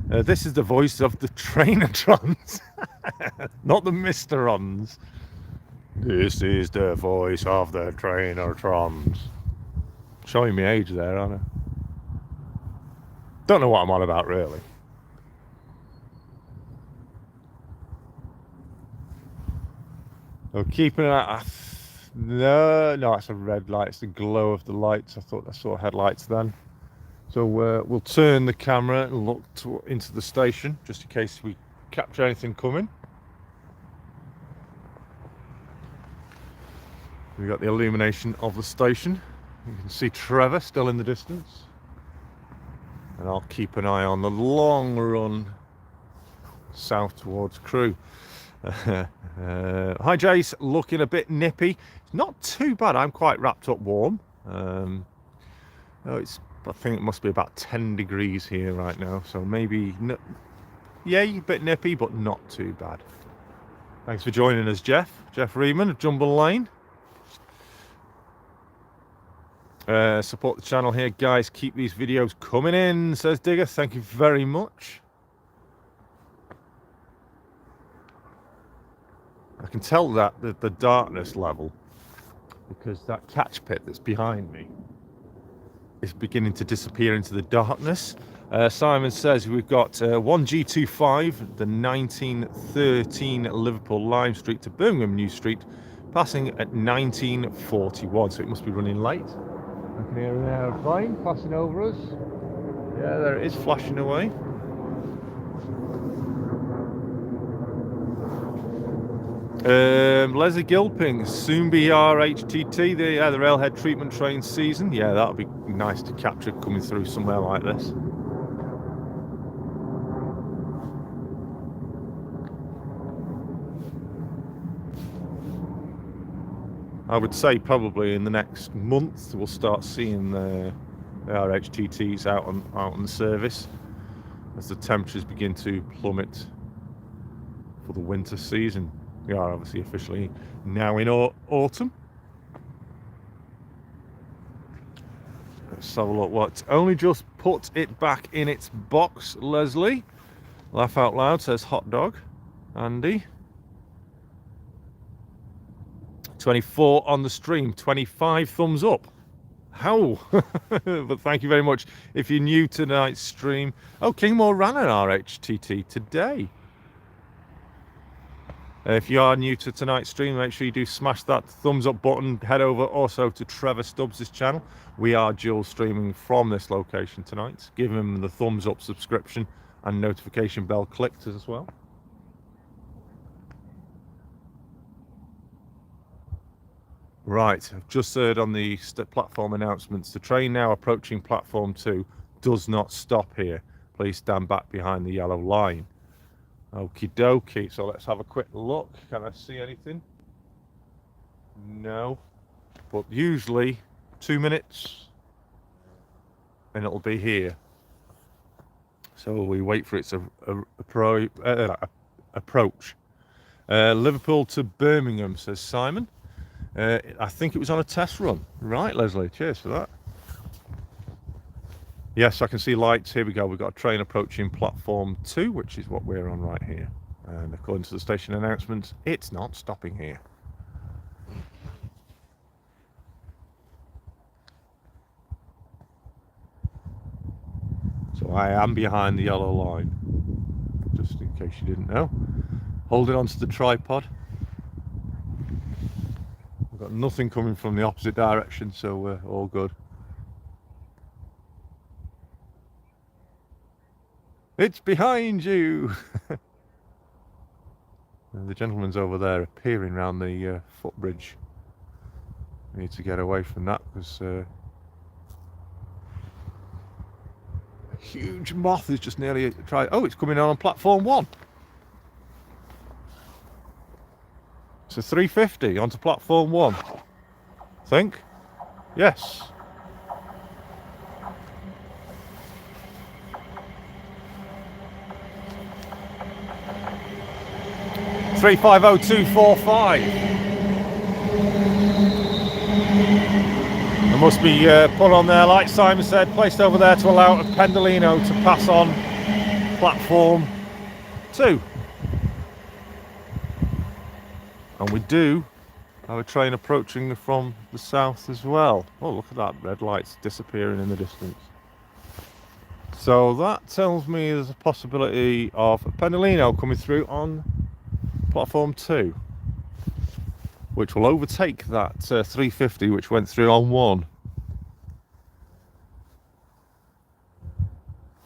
This is the voice of the Trainertrons, not the Misterons. This is the voice of the Trainertrons. Showing me age there, aren't I? Don't know what I'm on about, really. Oh, keeping an eye. No, it's a red light. It's the glow of the lights. I thought I saw headlights then. So we'll turn the camera and look into the station, just in case we capture anything coming. We've got the illumination of the station. You can see Trevor still in the distance. And I'll keep an eye on the long run south towards Crewe. Hi Jace, looking a bit nippy. It's not too bad. I'm quite wrapped up warm. I think it must be about 10 degrees here right now, so maybe yeah, a bit nippy, but not too bad. Thanks for joining us, Jeff Reedman of Jumble Lane. Support the channel here, guys. Keep these videos coming in, says Digger. Thank you very much. I can tell that the darkness level, because that catch pit that's behind me is beginning to disappear into the darkness. Simon says we've got 1G25, the 1913 Liverpool Lime Street to Birmingham New Street, passing at 1941, so it must be running late. I can hear an aeroplane passing over us. Yeah, there it is, flashing away. Leslie Gilping, soon be our HTT, the railhead treatment train season. Yeah, that'll be nice to capture coming through somewhere like this. I would say probably in the next month we'll start seeing the RHTTs out on the service as the temperatures begin to plummet for the winter season. We are obviously officially now in autumn. Let's have a look. What? Only just put it back in its box, Leslie. Laugh out loud, says hot dog. Andy. 24 on the stream, 25 thumbs up. How? But thank you very much. If you're new to tonight's stream. Oh, Kingmore ran an RHTT today. If you are new to tonight's stream, make sure you do smash that thumbs up button. Head over also to Trevor Stubbs' channel. We are dual streaming from this location tonight. Give him the thumbs up subscription and notification bell clicked as well. Right, I've just heard on the platform announcements, the train now approaching platform 2 does not stop here. Please stand back behind the yellow line. Okie dokie, so let's have a quick look. Can I see anything? No, but usually 2 minutes and it'll be here. So we wait for its approach. Liverpool to Birmingham, says Simon. I think it was on a test run. Right, Leslie, cheers for that. Yes, I can see lights. Here we go. We've got a train approaching platform 2, which is what we're on right here. And according to the station announcements, it's not stopping here. So So I am behind the yellow line, just in case you didn't know. Holding onto the tripod. I've got nothing coming from the opposite direction, so we're all good. It's behind you! The gentleman's over there peering around the footbridge. We need to get away from that because a huge moth is just nearly tried. Oh, it's coming on platform 1. It's a 350 onto platform 1. I think. Yes. $350,245. There must be put on there, like Simon said, placed over there to allow a Pendolino to pass on platform 2. And we do have a train approaching from the south as well. Oh, look at that, red lights disappearing in the distance. So that tells me there's a possibility of a Pendolino coming through on platform 2, which will overtake that 350 which went through on 1.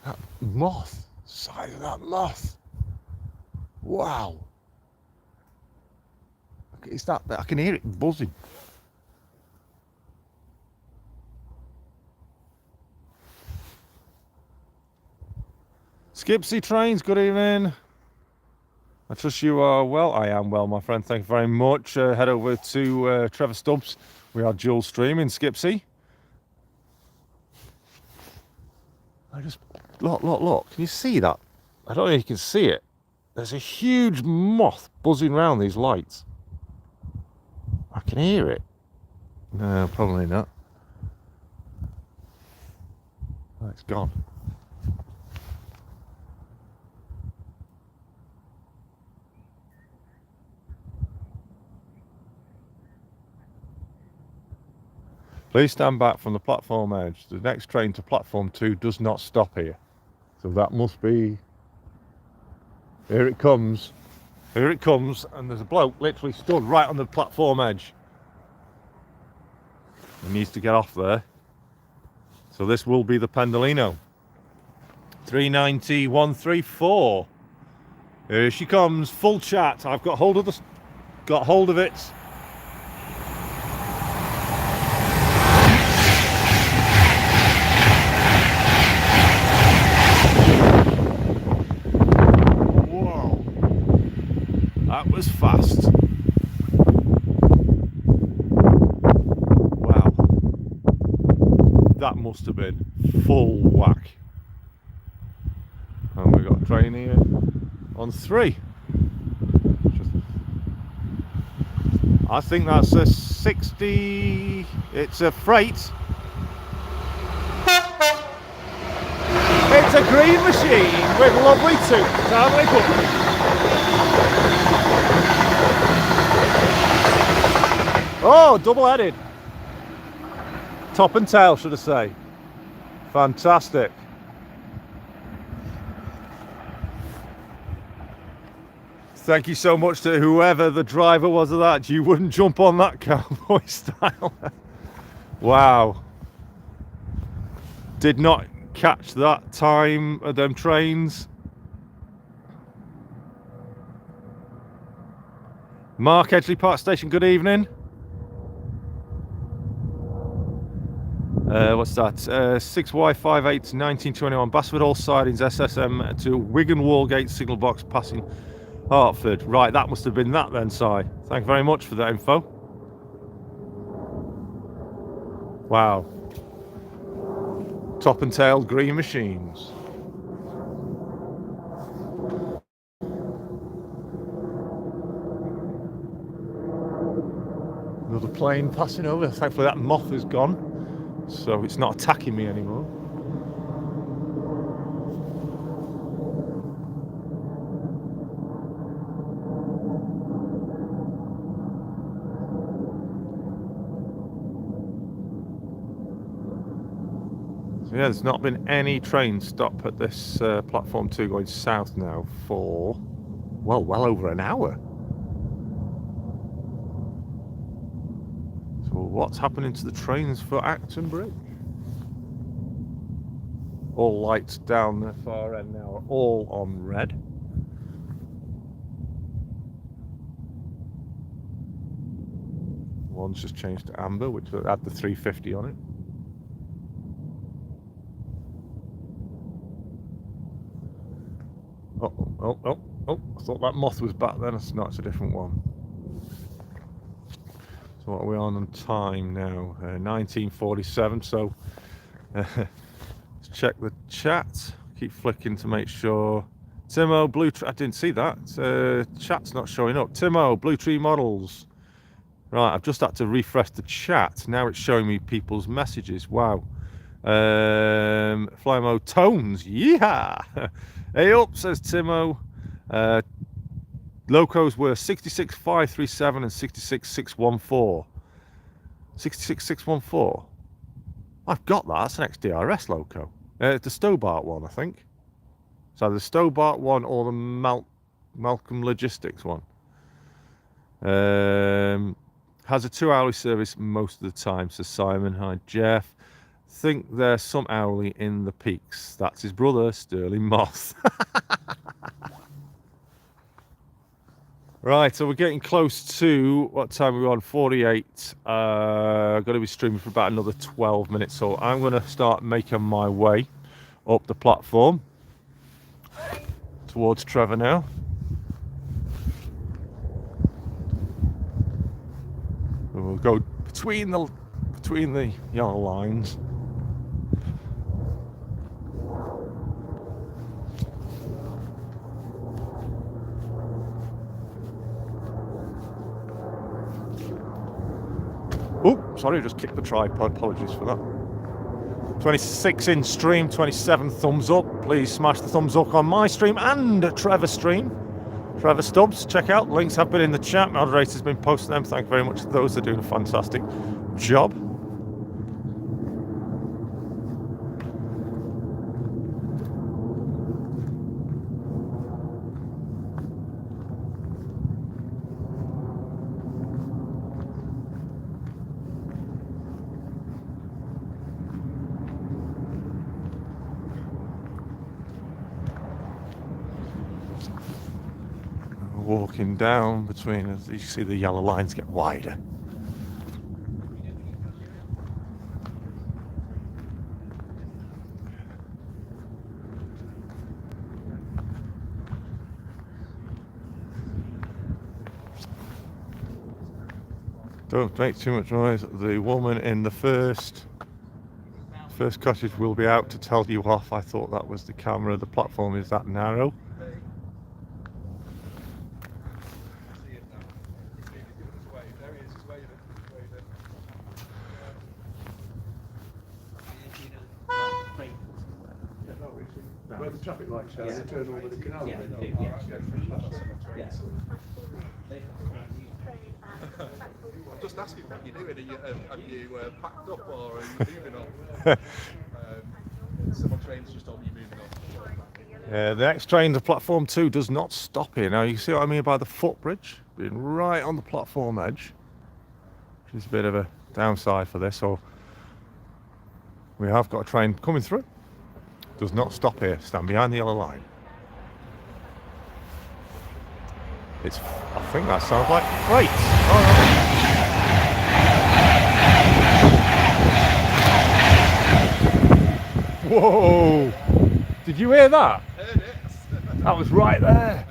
That moth, size of that moth. Wow. It's that, I can hear it buzzing. Skipsy Trains, good evening. I trust you are well. I am well, my friend. Thank you very much. Head over to Trevor Stubbs. We are dual streaming Skipsy. I just look. Can you see that? I don't know if you can see it. There's a huge moth buzzing around these lights. I can hear it. No, probably not. Oh, it's gone. Please stand back from the platform edge. The next train to platform 2 does not stop here. So that must be... Here it comes. Here it comes. And there's a bloke literally stood right on the platform edge. He needs to get off there. So this will be the Pendolino. 390-134. Here she comes. Full chat. I've got hold of it. That was fast. Wow. That must have been full whack. And we've got a train here on 3. I think that's a 60. It's a freight. It's a green machine with lovely toots, aren't they good? Oh, double-headed. Top and tail, should I say. Fantastic. Thank you so much to whoever the driver was of that. You wouldn't jump on that cowboy style. Wow. Did not catch that time of them trains. Mark, Edgeley Park Station, good evening. What's that? 6Y58 1921 Bassford Hall sidings SSM to Wigan Wallgate signal box passing Hertford. Right, that must have been that then, Si. Thank you very much for that info. Wow. Top and tail green machines. Another plane passing over. Thankfully that moth is gone, so it's not attacking me anymore. So yeah, there's not been any train stop at this platform 2 going south now for, well over an hour. So what's happening to the trains for Acton Bridge? All lights down the far end now are all on red. One's just changed to amber, which will add the 350 on it. Oh, I thought that moth was back then. It's not, it's a different one. So what are we on time now? 1947, so let's check the chat. Keep flicking to make sure. Timo, Blue Tree, I didn't see that. Chat's not showing up. Timo, Blue Tree Models. Right, I've just had to refresh the chat. Now it's showing me people's messages. Wow. Flymo Tones, yeah. Hey up, says Timo. Locos were 66537 and 66614. 66614. I've got that. That's an XDRS loco. The Stobart one, I think. So the Stobart one or the Malcolm Logistics one. Has a 2-hourly service most of the time, says Simon. Hi, Jeff. Think there's some hourly in the peaks. That's his brother, Sterling Moss. Right, so we're getting close to, what time are we on? 48. I've got to be streaming for about another 12 minutes. So I'm going to start making my way up the platform towards Trevor now. We'll go between the yellow lines. Oh, sorry, I just kicked the tripod. Apologies for that. 26-inch stream, 27 thumbs up. Please smash the thumbs up on my stream and Trevor's stream. Trevor Stubbs, check out. Links have been in the chat. Moderator's been posting them. Thank you very much to those that are doing a fantastic job. Walking down between, as you see the yellow lines get wider. Don't make too much noise. The woman in the first cottage will be out to tell you off. I thought that was the camera. The platform is that narrow. Where the traffic lights are, they turn over the canal. Just asking what you're doing. Have you packed up or are you moving on? Some trains just told me you're moving on. Yeah, the next train to platform 2 does not stop here. Now you see what I mean by the footbridge being right on the platform edge, which is a bit of a downside for this. So we have got a train coming through. Does not stop here. Stand behind the yellow line. I think that sounds like freight. Oh, whoa! Did you hear that? Heard it. That was right there.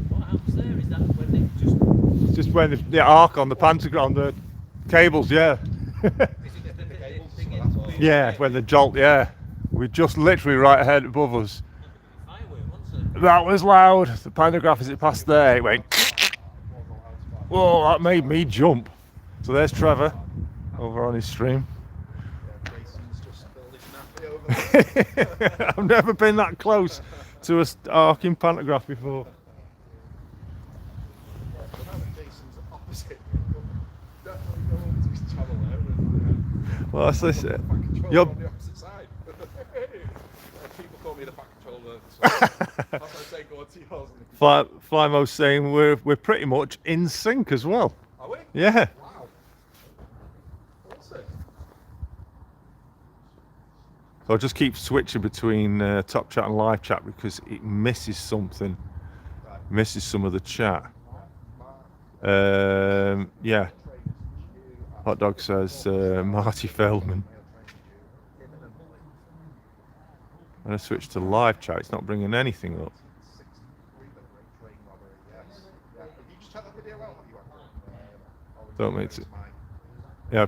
What happens there? Is that when they It's just when the arc on the pantograph, on the cables, yeah. Yeah, when the jolt, yeah. We're just literally right ahead above us. That was loud. The pantograph, as it passed there, it went. Whoa, that made me jump. So there's Trevor over on his stream. I've never been that close to a arcing pantograph before. Well, that's this. That's what I say, go on to yours. Flymo's saying we're pretty much in sync as well. Are we? Yeah. Wow. Awesome. So I'll just keep switching between top chat and live chat because it misses something. Right. Misses some of the chat. Yeah. Hot Dog says Marty Feldman. When I switch to live chat, it's not bringing anything up. Don't make it. Yeah.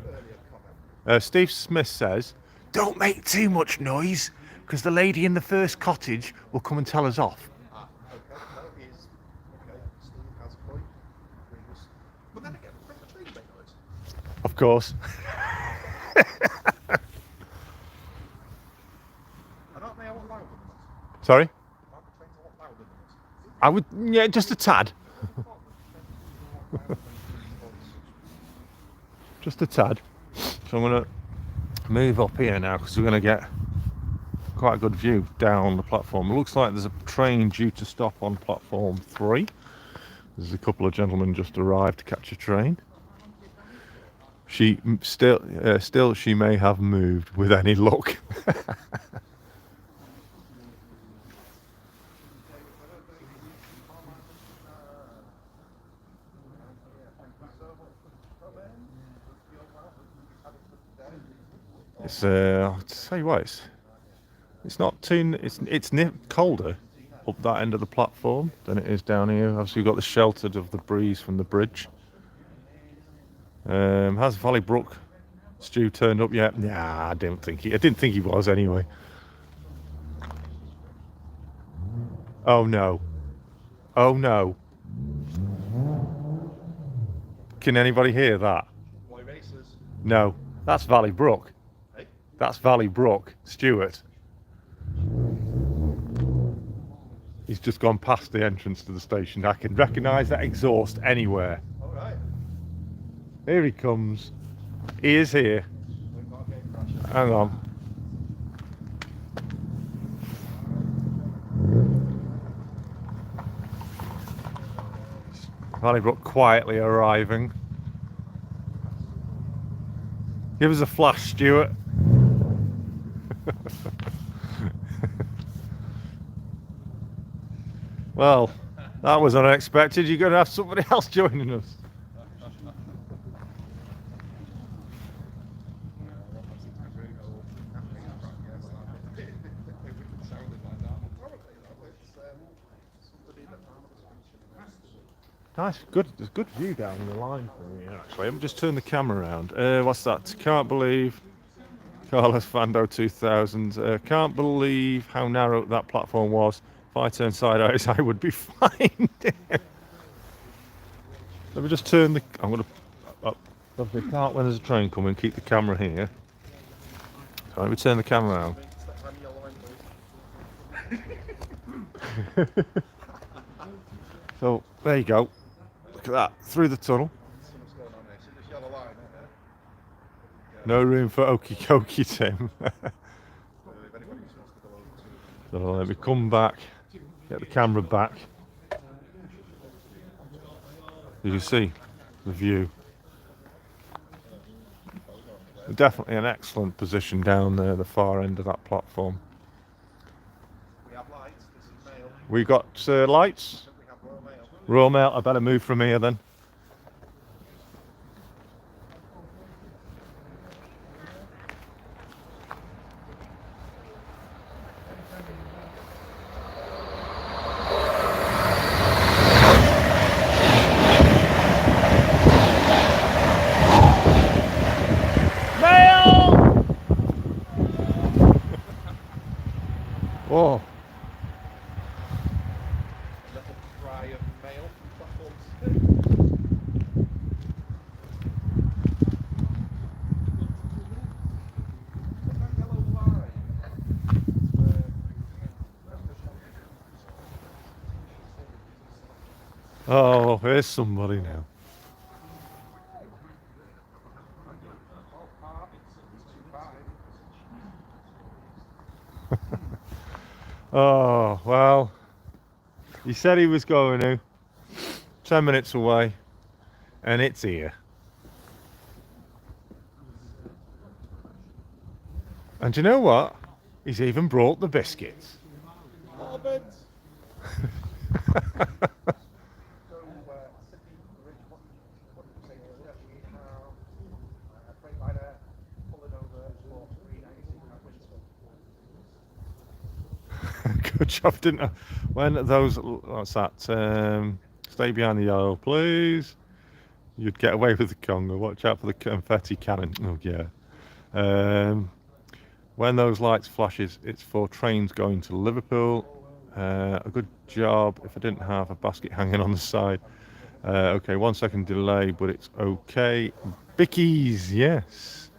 Steve Smith says, "Don't make too much noise, because the lady in the first cottage will come and tell us off." But then again, the train make noise. Of course. And aren't they a lot louder than us? Sorry? Aren't the trains a lot louder than us? I would, yeah, just a tad. Just a tad. So I'm going to move up here now because we're going to get quite a good view down the platform. It looks like there's a train due to stop on platform 3. There's a couple of gentlemen just arrived to catch a train. She still she may have moved with any luck. It's I'll tell you what, it's not too, it's colder up that end of the platform than it is down here. Obviously, you've got the sheltered of the breeze from the bridge. Has Valley Brook Stu turned up yet? Nah, I didn't think he was anyway. Oh no. Oh no. Can anybody hear that? Boy racers. No, that's Valley Brook. Hey? That's Valley Brook Stewart. He's just gone past the entrance to the station. I can recognise that exhaust anywhere. All right. Here he comes. He is here. We've got a game crasher. Hang on. Valley Brook quietly arriving. Give us a flash, Stuart. Well, that was unexpected. You're going to have somebody else joining us. Nice, good. There's good view down the line from here. Actually, let me just turn the camera around. What's that? Can't believe Carlos Fando 2000. Can't believe how narrow that platform was. If I turned sideways, I would be fine. Let me just turn the. I'm going to. Obviously, can't when there's a train coming. Keep the camera here. So let me turn the camera around. So there you go. Look at that through the tunnel. Something's going on here. See this yellow line, isn't it? No room for okey dokey, Tim. If anybody just wants to go over to So let me come back, get the camera back. You can see the view. Definitely an excellent position down there, the far end of that platform. we have lights, this is mail. We got lights. We have Royal Mail. Royal Mail. I better move from here then. Oh, Little cry of mail from platforms. That yellow line. oh, here's somebody now. Oh, well, he said he was going to. 10 minutes away, and it's here. And do you know what? He's even brought the biscuits. Morbid. So, City Bridge, what did you say? We have a freight liner pulling over for 390 at Winston. Good job, didn't I? When those, what's that? Stay behind the yellow, please. You'd get away with the conga. Watch out for the confetti cannon. Oh yeah. When those lights flashes, it's for trains going to Liverpool. A good job if I didn't have a basket hanging on the side. Okay, 1 second delay, but it's okay. Bickies, yes.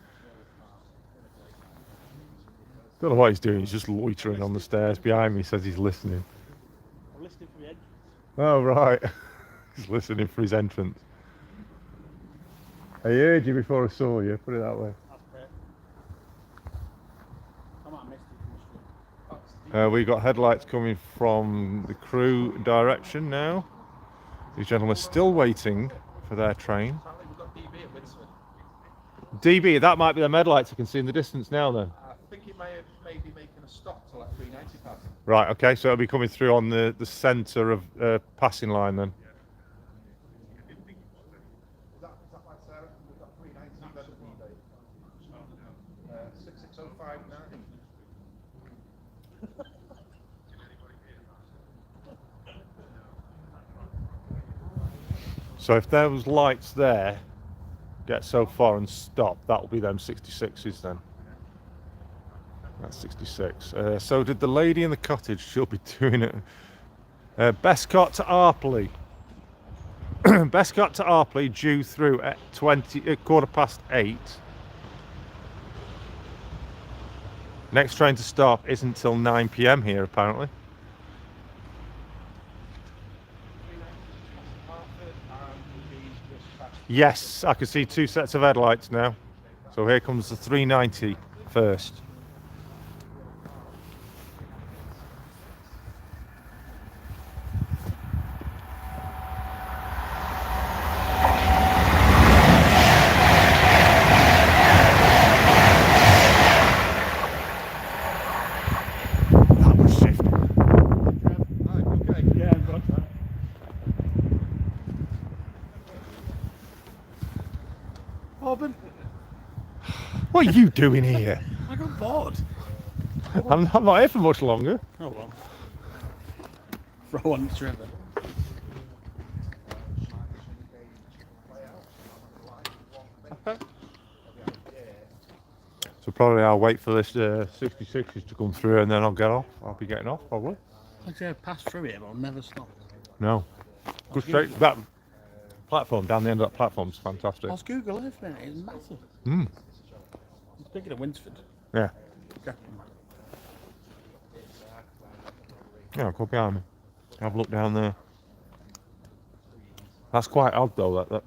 Don't know what he's doing. He's just loitering on the stairs behind me. Says he's listening. I'm listening for the entrance. Oh right, he's listening for his entrance. I heard you before I saw you. Put it that way. That's great. I might have missed it from the street. We got headlights coming from the Crewe direction now. These gentlemen are still waiting for their train. Apparently we've got DB at Winston. DB, that might be the med lights I can see in the distance now then. I think it may be making a stop till like 390 past. Right, okay, so it'll be coming through on the centre of passing line then. Is that right, Sarah? We've got 390 then DB. 66059. So if those lights there get so far and stop, that'll be them 66s then. That's 66. So did the lady in the cottage, she'll be doing it. Bestcott to Arpley. Bestcott to Arpley due through at 8:15. Next train to stop isn't till 9 PM here apparently. Yes, I can see two sets of headlights now. So here comes the 390 first. That was shifting. Right, okay. Yeah, I've got that. Auburn, What are you doing here? I got bored. I'm not here for much longer. Oh well. Throw on the river. So probably I'll wait for this 66s to come through and then I'll get off. I'll be getting off probably. Like I say, I've passed through it, but I'll never stop. No. Go straight. That platform, down the end of that platform's fantastic. I'll Google Earth, man. It's massive. Mm. It's bigger than Winsford. Yeah. Definitely. Yeah, go behind me. Have a look down there. That's quite odd though, that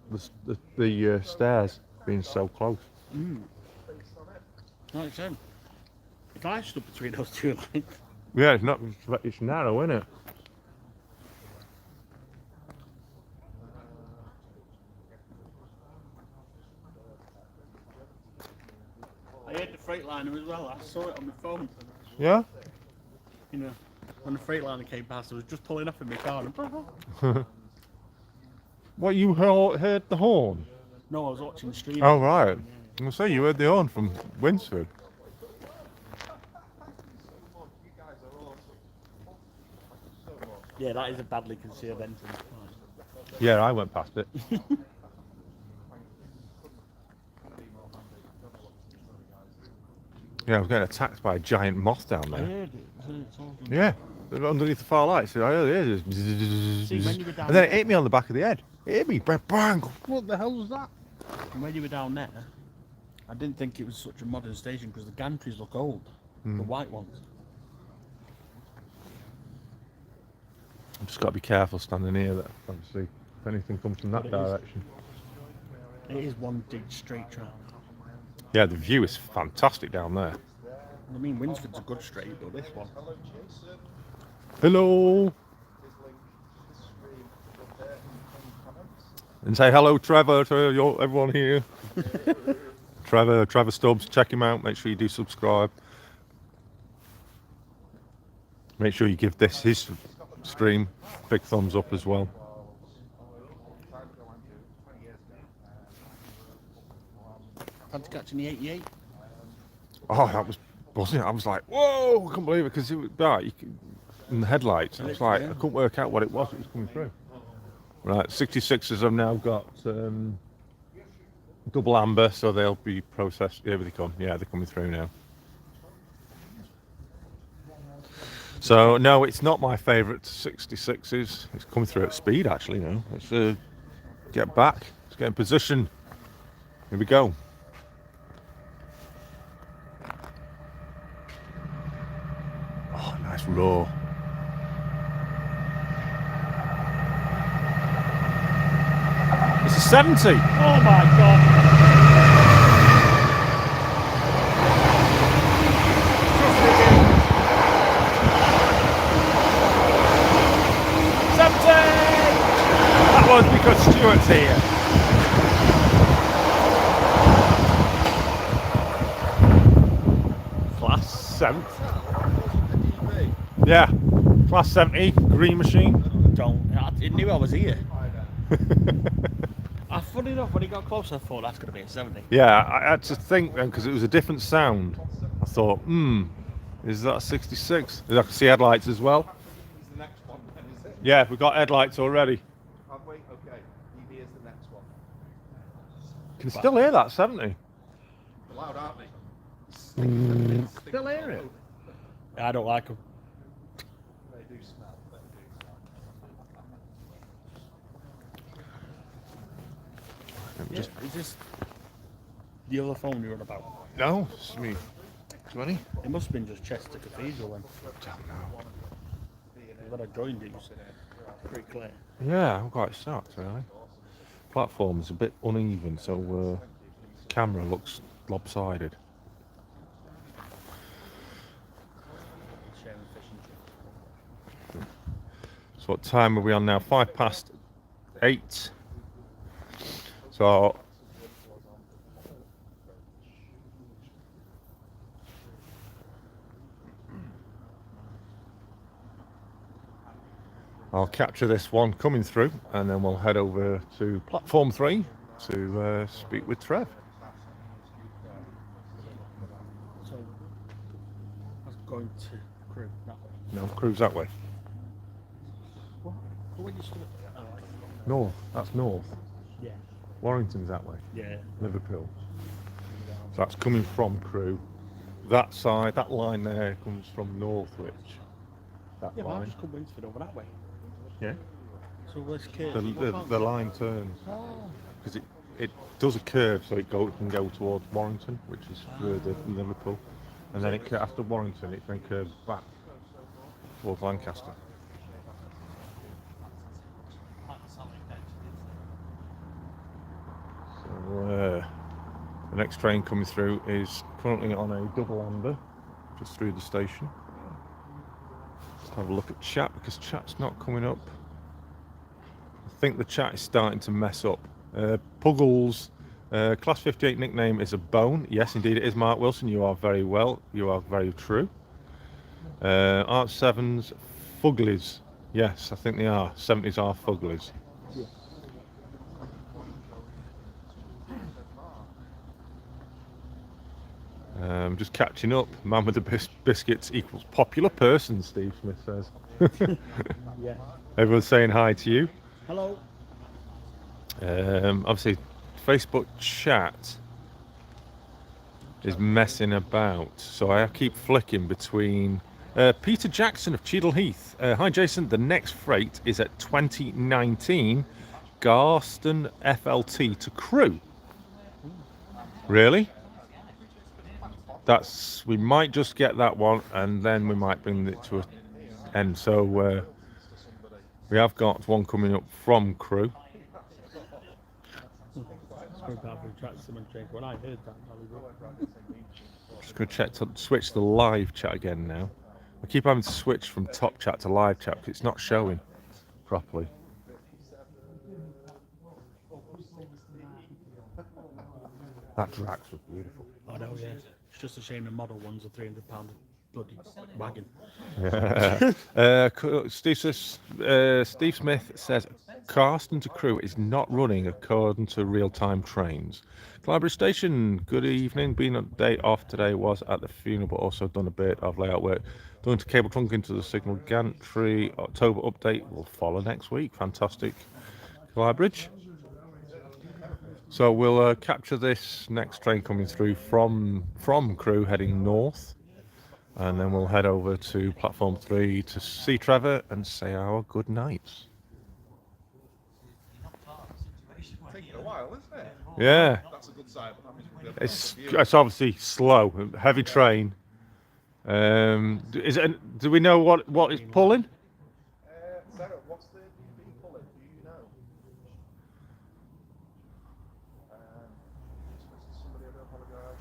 the stairs being so close. Like I said, if I stood between those two lines, Yeah, it's narrow, isn't it? I heard the Freightliner as well. I saw it on my phone. Yeah? You know, when the Freightliner came past, I was just pulling up in my car and What, you heard the horn? no, I was watching the stream. Oh, right. I say you heard the horn from Winsford. Yeah, that is a badly concealed entrance. Yeah, I went past it. Yeah, I was getting attacked by a giant moth down I there. heard it. It's all good. Yeah, underneath the far lights. I heard it. See, when you were down And then it there- hit me on the back of the head. It hit me. Bang! What the hell was that? And when you were down there, I didn't think it was such a modern station because the gantries look old. The white ones. I've just got to be careful standing here. That obviously, if anything comes from that But it is. direction. It is one big straight track. Yeah, the view is fantastic down there. I mean, Winsford's a good straight, but this one. Hello. And say hello, Trevor, to everyone here. Trevor Stubbs, check him out. Make sure you do subscribe. Make sure you give his stream big thumbs up as well. Fancy catching the 88? Oh, that was buzzing. I was like, whoa, I couldn't believe it, because it was dark. In the headlights, I was like, I couldn't work out what it was coming through. Right, 66s have now got double amber, so they'll be processed. Here they come. Yeah, they're coming through now. So, no, it's not my favourite 66s. It's coming through at speed, actually, now. Let's get back. Let's get in position. Here we go. Oh, nice roar. It's a 70. Oh my god! 70! That was because Stuart's here. Class 70. Yeah, class 70, green machine. It knew I was here. Funny enough, when he got closer, I thought that's going to be a 70. Yeah, I had to think then, because it was a different sound. I thought, is that a 66? I can see headlights as well. Is the next one, then, is it? Yeah, we've got headlights already. Have we? Okay. EV is the next one. Can still hear that 70. They're loud, aren't they? Still hear it. I don't like them. They do smell. They do smell. Just, Is this the other phone you're on about? no, it's me. 20? It must have been just Chester Cathedral then. Don't know. When I joined it, it's pretty clear. Yeah, I'm quite shocked, really. Platform's a bit uneven, so camera looks lopsided. Sharing fish and chips. So what time are we on now? 8:05. So I'll capture this one coming through, and then we'll head over to platform 3 to speak with Trev. So, that's going to Crewe that way. No, Crewe's that way. What? When you stood at North, that's north. yeah. Warrington's that way. Yeah. Liverpool. So that's coming from Crewe. That side, that line there comes from Northwich. That Yeah, but I've line. just come Winsford over that way. Yeah. So let's curve. The line turns Oh. because it does a curve, so it can go towards Warrington, which is further than Liverpool, and then after Warrington it then curves back towards Lancaster. So the next train coming through is currently on a double amber, just through the station. Let's have a look at chat, because chat's not coming up. I think the chat is starting to mess up. Puggles, class 58 nickname is a bone. Yes, indeed, it is Mark Wilson. You are very well. You are very true. Art 7s, Fuglies. Yes, I think they are. 70s are Fuglies. Yeah. Just catching up. Man with the biscuits equals popular person, Steve Smith says. Yeah. Everyone's saying hi to you. Hello. Obviously, Facebook chat is messing about, so I keep flicking between. Peter Jackson of Cheadle Heath. Hi, Jason. The next freight is at 2019 Garston FLT to Crewe. Really? We might just get that one, and then we might bring it to an end. So we have got one coming up from Crewe. So bad for track someone change. When I heard that, I was Just going to check to switch the live chat again now. I keep having to switch from top chat to live chat because it's not showing properly. That Drax was beautiful. oh no, yeah. It's just a shame the model one's a £300 bloody wagon. Steve Smith says Carston to Crewe is not running according to real-time trains. Clyde Station, good evening. Been a day off today, was at the funeral, but also done a bit of layout work. Done to cable trunk into the signal gantry. October update will follow next week. Fantastic, Clyde Bridge. So we'll capture this next train coming through from Crewe heading north, and then we'll head over to platform 3 to see Trevor and say our good nights. Taking a while, isn't it? Yeah, That's a good sign. That means we'll be able to it's obviously slow, heavy train. Do we know what it's pulling? Sarah, what's the UB pulling? Do you know? Somebody, I do apologise.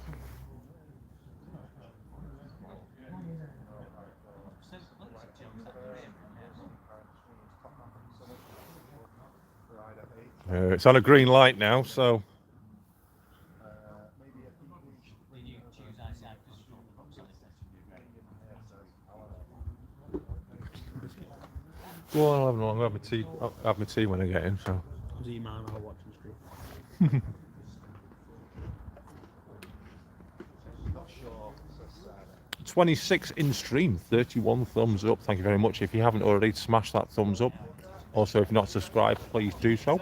It's on a green light now, so go on, I'll have my tea. I'll have my tea when I get in. So. Z-Man, I'll watch the street. 26 in stream, 31 thumbs up. Thank you very much. If you haven't already, smash that thumbs up. Also, if not subscribed, please do so.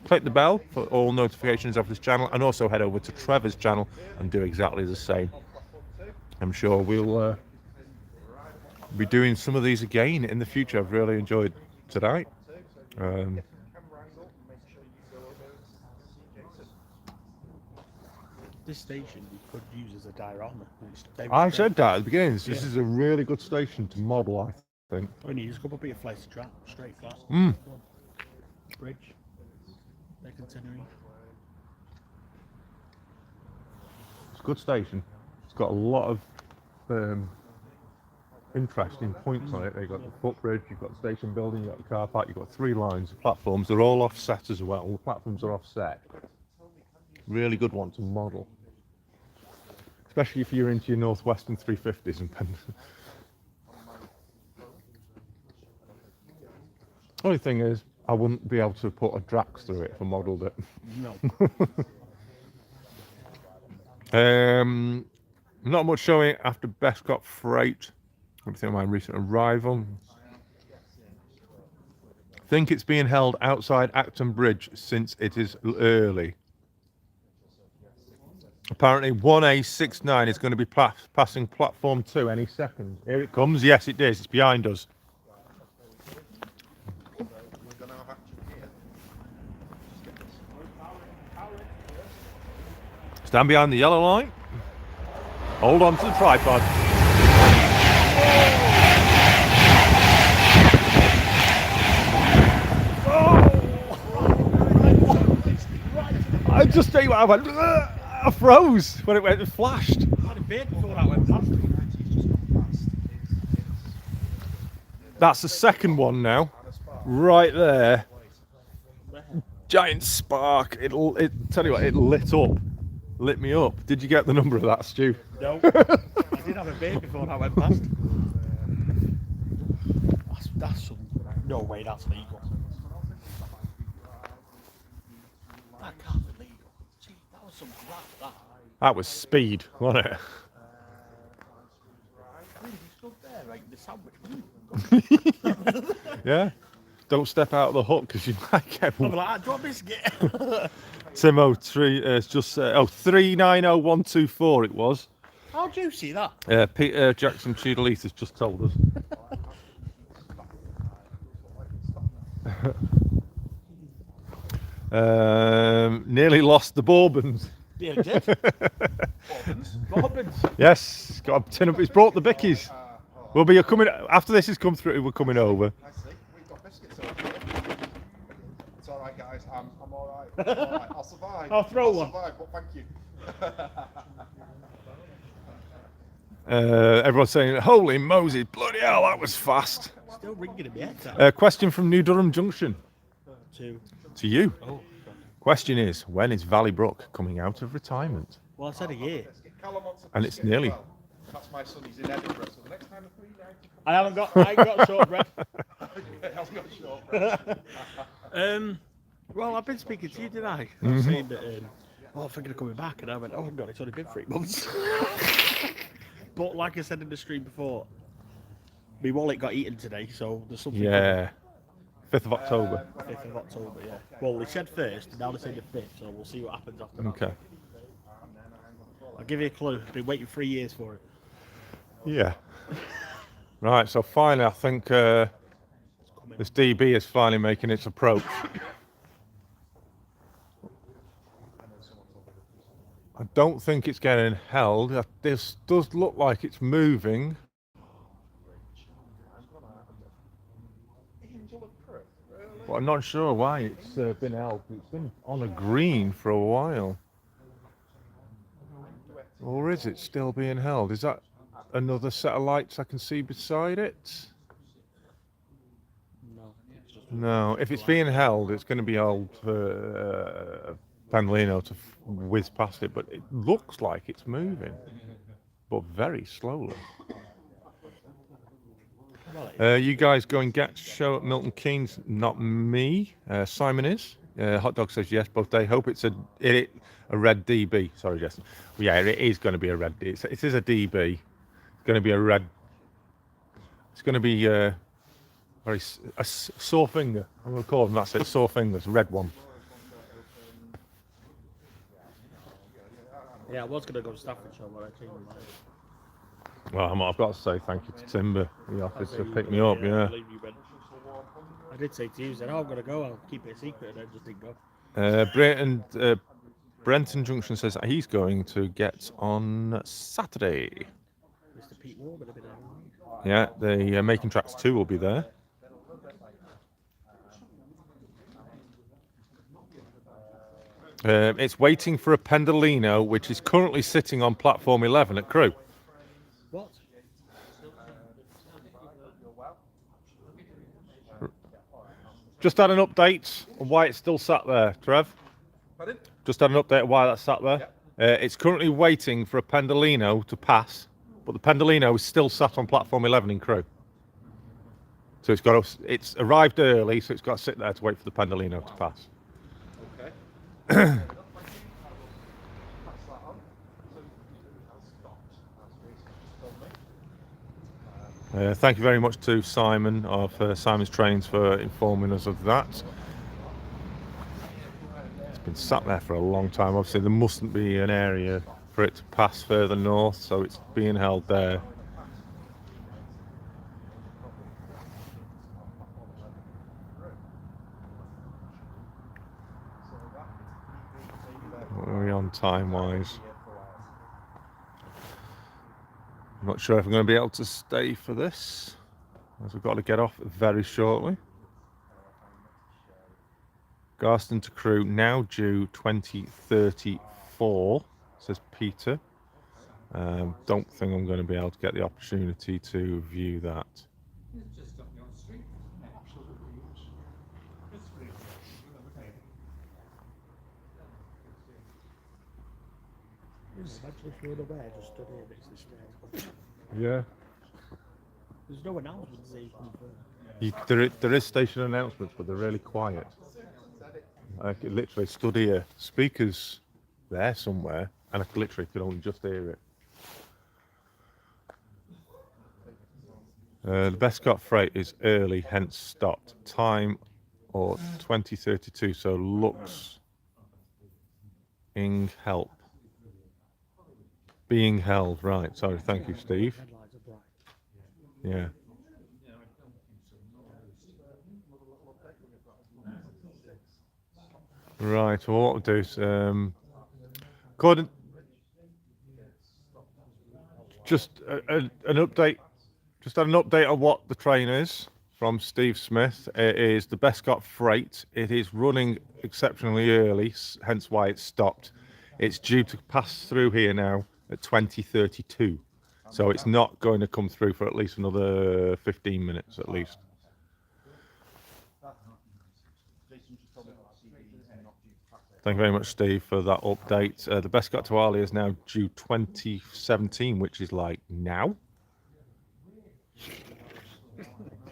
Click the bell for all notifications of this channel, and also head over to Trevor's channel and do exactly the same. I'm sure we'll be doing some of these again in the future. I've really enjoyed tonight. This station you could use as a diorama. I said that at the beginning. This is a really good station to model, I think. All you need is a couple of bit of flights to track, straight flat. Bridge. They're continuing. It's a good station. It's got a lot of interesting points on it. You've got the footbridge, you've got the station building, you've got the car park, you've got 3 lines of platforms. They're all offset as well. All the platforms are offset. Really good one to model. Especially if you're into your Northwestern 350s and pen. Only thing is, I wouldn't be able to put a Drax through it if I modelled it. No. Not much showing after Bescott Freight. Everything on my recent arrival. Think it's being held outside Acton Bridge since it is early. Apparently 1A69 is going to be passing platform 2 any second. Here it comes. Yes, it is. It's behind us. Stand behind the yellow line. Hold on to the tripod. I just tell you what, I went. I froze when it went. It flashed. I had a beard before that went past. That's the second one now. Right there. Giant spark. It tell you what, it lit me up. Did you get the number of that, Stu? No. I did have a beard before that went past. That's some. No way, that's legal. That can't be legal. Gee, that was some crap, That was speed, wasn't it? Really, you stood there, right? The sandwich. Yeah. Don't step out of the hut because you might get I'm like, do you want biscuit? Timo 3 just 390124 it was. How do you see that? Peter Jackson Tudorleith has just told us. Nearly lost the Bourbons. Yeah, it did. Bourbons. Yes, got a tin of. He's brought the bickies. We'll be coming after this has come through. We're coming over. I see. We've got biscuits over here. It's all right, guys. I'm all right. Alright, I'll survive. I'll throw one. Survive, but thank you. Everyone's saying, holy Moses, bloody hell, that was fast. Still ringing in my head. That. Question from New Durham Junction To you. oh, God. Question is, when is Valley Brook coming out of retirement? Well, I said a year. And it's nearly. That's my son, he's in Edinburgh, so the next time I'm free, I ain't got shortbread. I've got short. Well, I've been speaking to you, didn't I? I was saying that, I'm thinking of coming back, and I went, oh God, it's only been 3 months. But like I said in the stream before, my wallet got eaten today, so there's something. Yeah. 5th of October. 5th of October, yeah. Well, they said 1st, and now they say the 5th, so we'll see what happens after that. Okay. I'll give you a clue. Been waiting 3 years for it. Yeah. Right, so finally, I think this DB is finally making its approach. I don't think it's getting held. This does look like it's moving. But I'm not sure why it's been held. It's been on a green for a while. Or is it still being held? Is that another set of lights I can see beside it? No. It's just No, if it's being held, it's going to be held for Pendolino to whiz past it, but it looks like it's moving, but very slowly. You guys go and get show at Milton Keynes, not me. Simon is. Hot Dog says yes, both day. Hope it's a red DB. Sorry, Jess. Well, yeah, it is going to be a red. It is a DB. It's going to be a red. It's going to be a sore finger. I'm going to call them. That's it. Sore fingers. Red one. Yeah, I was going to go to Staffordshire, but I changed my mind. Well, I've got to say thank you to Timber. He offered to pick me up. Yeah. I did say to you, said, I'm going to go. I'll keep it a secret, and I just didn't go. Brenton Junction says that he's going to get on Saturday. Mr. Pete Warman a bit there. Yeah, the Making Tracks 2 will be there. It's waiting for a Pendolino, which is currently sitting on platform 11 at Crewe. What? Just had an update on why it's still sat there, Trev. Pardon? Just had an update on why that's sat there. It's currently waiting for a Pendolino to pass, but the Pendolino is still sat on platform 11 in Crewe. So it's arrived early, so it's got to sit there to wait for the Pendolino to pass. Okay. Thank you very much to Simon of Simon's Trains for informing us of that. It's been sat there for a long time. Obviously, there mustn't be an area for it to pass further north, so it's being held there. What are we on time-wise? I'm not sure if I'm going to be able to stay for this, as we've got to get off very shortly. Garston to Crewe, now due 2034, says Peter. Don't think I'm going to be able to get the opportunity to view that. Imagine if you were aware, just stood here next to the stairs. Yeah. There's no announcements that you can There is station announcements, but they're really quiet. I literally stood here, speakers there somewhere, and I literally could only just hear it. The Bestcott freight is early, hence stopped. Time or 2032, so looks ing help. Being held, right. Sorry, thank you, Steve. headlights are bright. Yeah. Right, well, what we'll do is, according, just an update, just had an update on what the train is from Steve Smith. It is the Bescot Freight. It is running exceptionally early, hence why it stopped. It's due to pass through here now at 20:32. So it's not going to come through for at least another 15 minutes at least. Thank you very much, Steve, for that update. The Bescot to Arley is now due 2017, which is like now.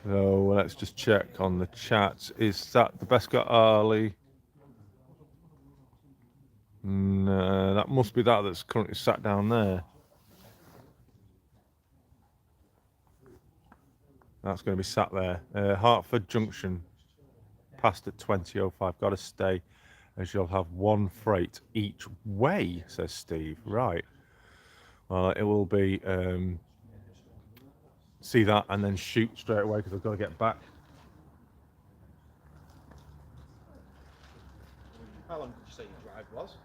So let's just check on the chat. Is that the Bescot Arley? No, that must be that that's currently sat down there. That's going to be sat there. Hertford Junction, past at 20:05. Got to stay, as you'll have one freight each way, says Steve. Right. Well, it will be see that and then shoot straight away because I've got to get back. How long did you say your drive was?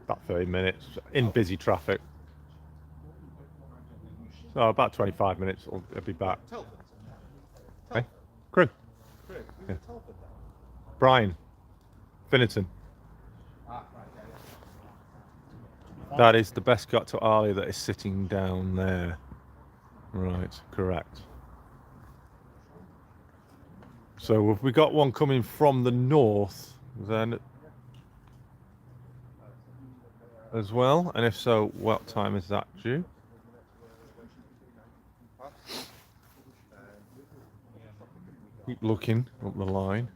About 30 minutes in busy traffic. So about 25 minutes, I'll be back. Telford. Hey, Crewe. Crewe. Yeah. Telford then? Brian. Finnerton. Ah, right, yeah. That is the Bescot to Arley that is sitting down there. Right, correct. So have we got one coming from the north then as well? And if so, what time is that due? Keep looking up the line.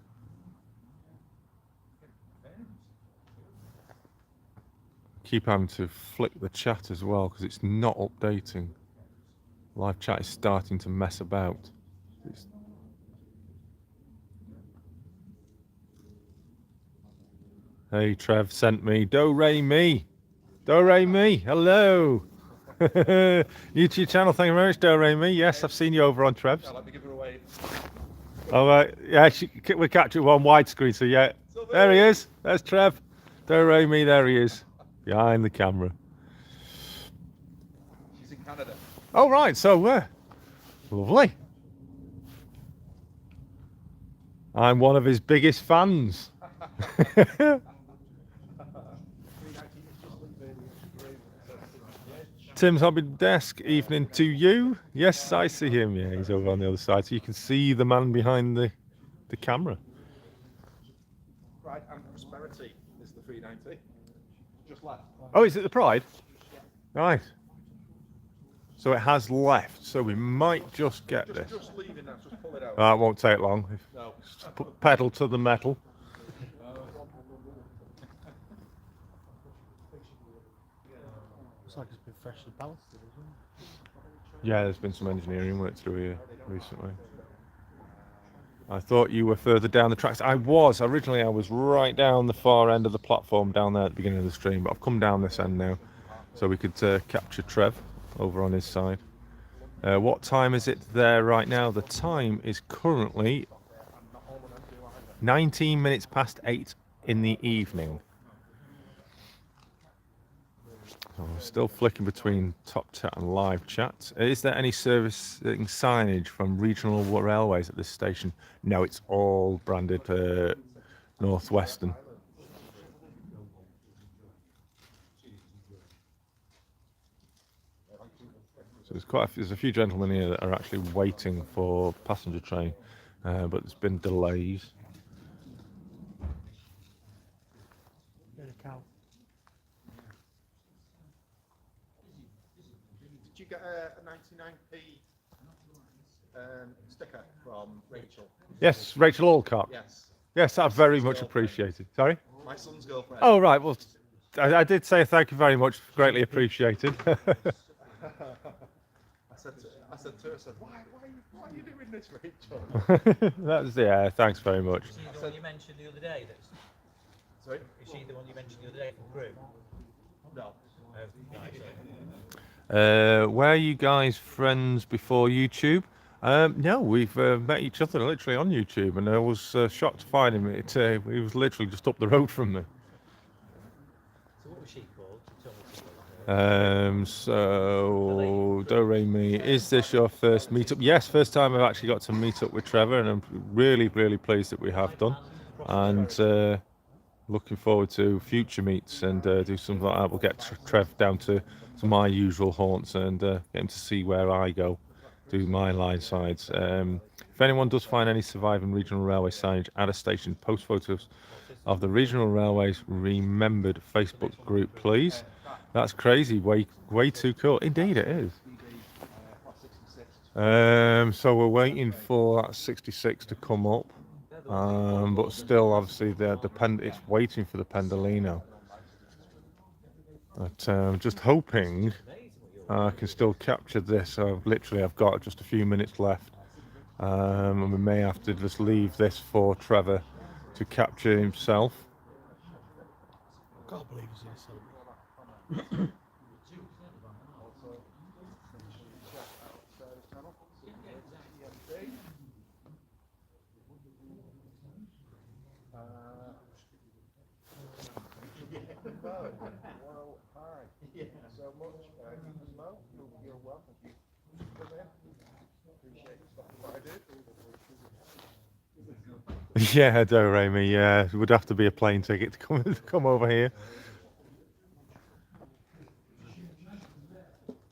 Keep having to flick the chat as well because it's not updating. Live chat is starting to mess about. Hey, Trev sent me Do Re Mi. Do Re Mi. Hello. YouTube channel. Thank you very much, Do Re Mi. Yes, I've seen you over on Trev's. Yeah, let me give her away. All right. Yeah, we'll catch it on widescreen. So yeah, there he is. There's Trev. Do Re Mi. There he is, behind the camera. She's in Canada. Oh right. So lovely. I'm one of his biggest fans. Tim's Hobby Desk, evening to you. Yes, I see him. Yeah, he's over on the other side. So you can see the man behind the camera. Pride and Prosperity is the 390. Just left. Oh, is it the Pride? Right. So it has left. So we might just get this. Just leaving that, just pull it out. That won't take long. No. Put pedal to the metal. Looks like it's been freshly ballasted, isn't it? Yeah, there's been some engineering work through here recently. I thought you were further down the tracks. I was. Originally, I was right down the far end of the platform down there at the beginning of the stream, but I've come down this end now so we could capture Trev over on his side. What time is it there right now? The time is currently 19 minutes past 8 in the evening. Oh, still flicking between top chat and live chat. Is there any servicing signage from regional railways at this station? No, it's all branded Northwestern. So there's a few gentlemen here that are actually waiting for passenger train, but there's been delays. Get a cow. Did you get a 99p sticker from Rachel? Yes, Rachel Alcott. Yes. Yes, that's very much appreciated. Sorry? My son's girlfriend. Oh, right. Well, I did say thank you very much. Greatly appreciated. I said to her, why are you doing this, Rachel? Yeah, thanks very much. Is she the one you mentioned the other day? Sorry? Is she the one you mentioned the other day from Crewe? No. Were you guys friends before YouTube? No, we've met each other literally on YouTube, and I was shocked to find him. He was literally just up the road from me. So what was she called? She told me to call her. So Do Re Mi, is this your first meetup? Yes, first time I've actually got to meet up with Trevor, and I'm really pleased that we have done, and looking forward to future meets and do something like that. We'll get Trev down to my usual haunts and get him to see where I go, do my line sides. If anyone does find any surviving regional railway signage at a station, post photos of the regional railways remembered Facebook group, please. That's crazy, way too cool. Indeed it is. So we're waiting for that 66 to come up, but still obviously it's waiting for the Pendolino. But I'm just hoping I can still capture this. I've got just a few minutes left, and we may have to just leave this for Trevor to capture himself. I can't believe he's here. So. Well, hi. So much. Mo, you're welcome. You come in. Appreciate you stopping by, dude. Yeah, Do Re Mi. Yeah, it would have to be a plane ticket to come over here.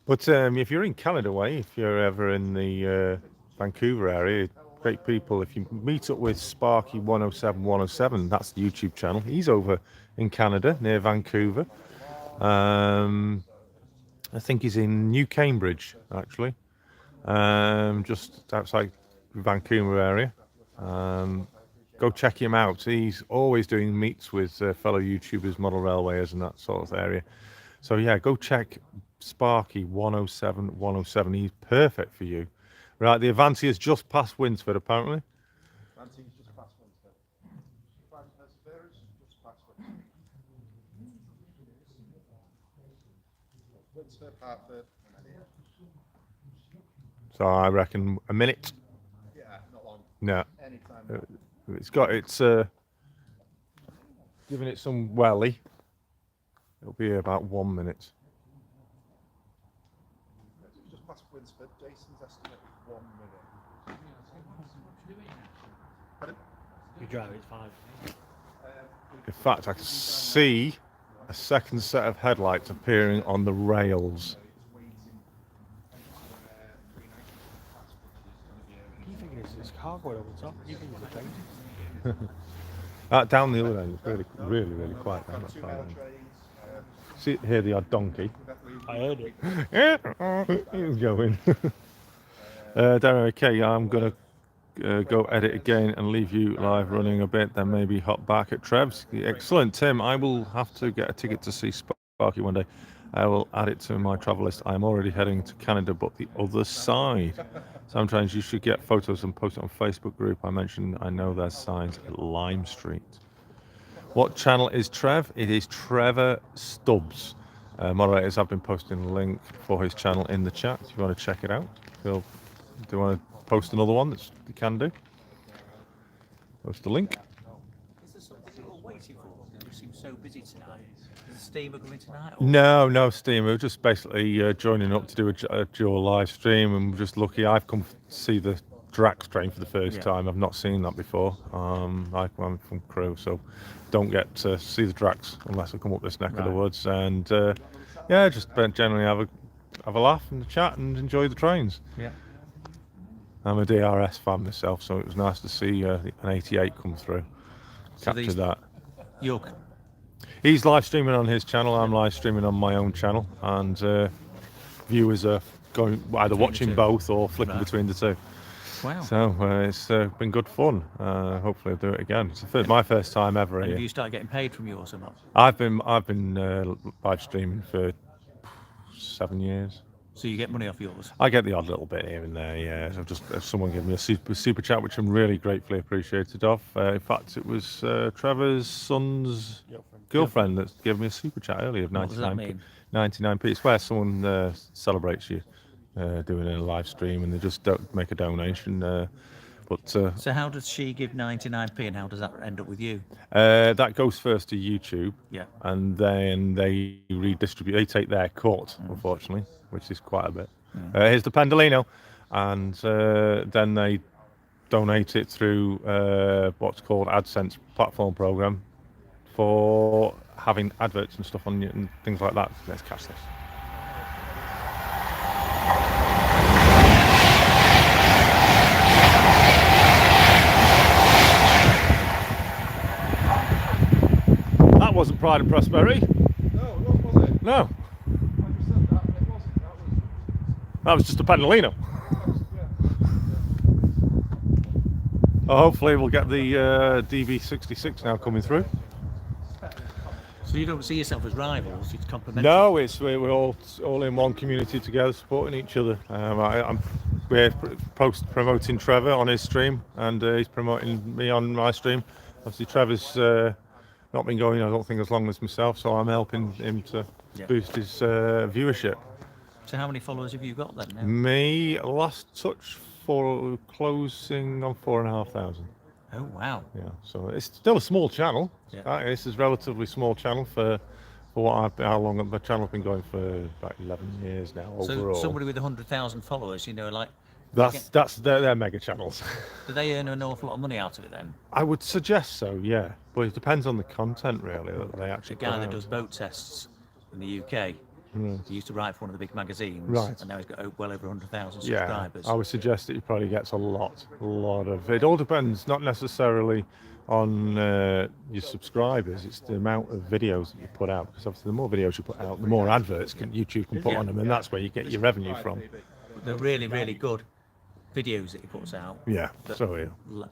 But if you're in Canada way, if you're ever in the Vancouver area, great people. If you meet up with Sparky 107, that's the YouTube channel. He's over in Canada near Vancouver. I think he's in New Cambridge actually, just outside Vancouver area. Go check him out. He's always doing meets with fellow YouTubers, model railwayers, and that sort of area. So yeah, go check Sparky 107. He's perfect for you. Right, the Avanti has just passed Winsford apparently. Avanti's just past Winsford. Perseverance just past Winsford. Winsford, Hartford, and then here. So I reckon a minute. Yeah, not long. No. Anytime. It's giving it some welly. It'll be about 1 minute. Just past Winsford. Jason's estimate is 1 minute. Pardon? You drive, it's 5. In fact, I can see a second set of headlights appearing on the rails. You think it's car going over the top? You think it's a train? Down the other end, it's really quiet down that Two side. mail End. trains. See here, the odd donkey. I heard it. He was going. Darren, okay, I'm gonna go edit again and leave you live running a bit. Then maybe hop back at Trev's. Excellent, Tim. I will have to get a ticket to see Sparky one day. I will add it to my travel list. I'm already heading to Canada, but the other side. Sometimes you should get photos and post it on Facebook group. I mentioned I know there's signs at Lime Street. What channel is Trev? It is Trevor Stubbs. Moderators, I've been posting a link for his channel in the chat if you want to check it out. Do you want to post another one that you can do? Post a link. Is there something you're waiting for? You seem so busy tonight. Is the steamer coming tonight? Or? No steam. We're just basically joining up to do a dual live stream, and we're just lucky. I've come to see the Drax train for the first time. I've not seen that before. I'm from Crewe, so don't get to see the Drax unless I come up this neck of the woods. And just generally have a laugh and chat and enjoy the trains. Yeah. I'm a DRS fan myself, so it was nice to see an 88 come through. Capture that. He's live streaming on his channel. I'm live streaming on my own channel, and viewers are going either watching both or flicking between the two. Wow. So it's been good fun. Hopefully I'll do it again. It's my first time ever And here. have you started getting paid from yours or not? I've been live streaming for 7 years. So you get money off yours? I get the odd little bit here and there, yeah. So just someone gave me a super chat, which I'm really gratefully appreciated of. In fact, it was Trevor's son's girlfriend that gave me a super chat earlier of 99p. 99p. It's where someone celebrates you doing a live stream, and they just make a donation But So how does she give 99p, and how does that end up with you? that goes first to YouTube, Yeah. and then they redistribute. They take their cut, unfortunately, which is quite a bit. Here's the Pendolino, and then they donate it through what's called AdSense platform program for having adverts and stuff on it and things like that. Let's catch this. That wasn't Pride and Prosperity. No, was it? No, I just said that, and it wasn't. that was just a Pendolino. Yeah. Oh, hopefully we'll get the DB66 now coming through. So you don't see yourself as rivals, it's complementary. No, we're all in one community together, supporting each other. We're promoting Trevor on his stream, and he's promoting me on my stream. Obviously, Trevor's not been going, I don't think, as long as myself, so I'm helping him to Yeah. boost his viewership. So how many followers have you got then now? Me, last touch for closing on 4,500. Oh wow. Yeah, so it's still a small channel. Yeah. This is a relatively small channel for how long the channel's been going for, about 11 years now overall. So somebody with 100,000 followers, like, That's their mega channels. do they earn an awful lot of money out of it then? I would suggest so, yeah, but it depends on the content really that they The actually. guy put that out. does boat tests in the UK, he used to write for one of the big magazines, Right. and now he's got well over 100,000 Yeah, subscribers. I would suggest that he probably gets a lot of. It all depends, not necessarily on your subscribers. It's the amount of videos that you put out. Because obviously, the more videos you put out, the more adverts YouTube can put on them, and that's where you get your revenue from. They're really, really good videos that he puts out. Yeah. that So yeah.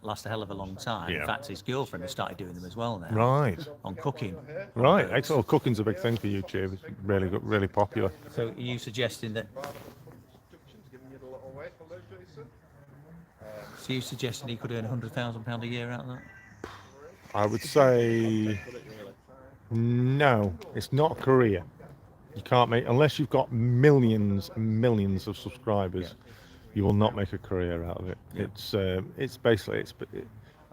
last a hell of a long time. Yeah. In fact, his girlfriend has started doing them as well now. Right. On cooking. Right. Excellent. Cooking's a big thing for YouTube. It's really good, really popular. So are you suggesting that? Giving you the little way. Hello, Jason. So you suggesting he could earn £100,000 a year out of that? I would say no. It's not a career. You can't make unless you've got millions and millions of subscribers. You will not make a career out of it. Yeah. It's basically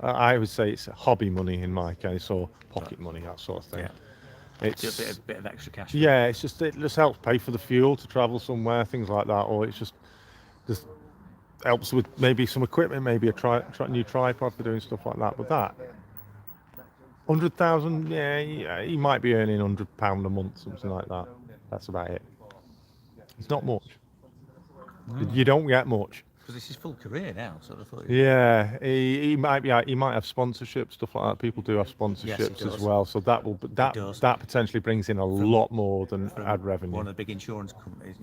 I would say it's hobby money in my case, or pocket money, that sort of thing. Yeah. It's Just a bit of extra cash. yeah, it just helps pay for the fuel to travel somewhere, things like that, or it's just helps with maybe some equipment, maybe a new tripod for doing stuff like that. But that 100,000, yeah, he might be earning £100 a month, something like that. That's about it. It's not much. You don't get much. Because this is full career now, sort of thought. Yeah, he might have sponsorship, stuff like that. People do have sponsorships as does. well, so that does. potentially brings in a lot more than ad revenue. One of the big insurance companies,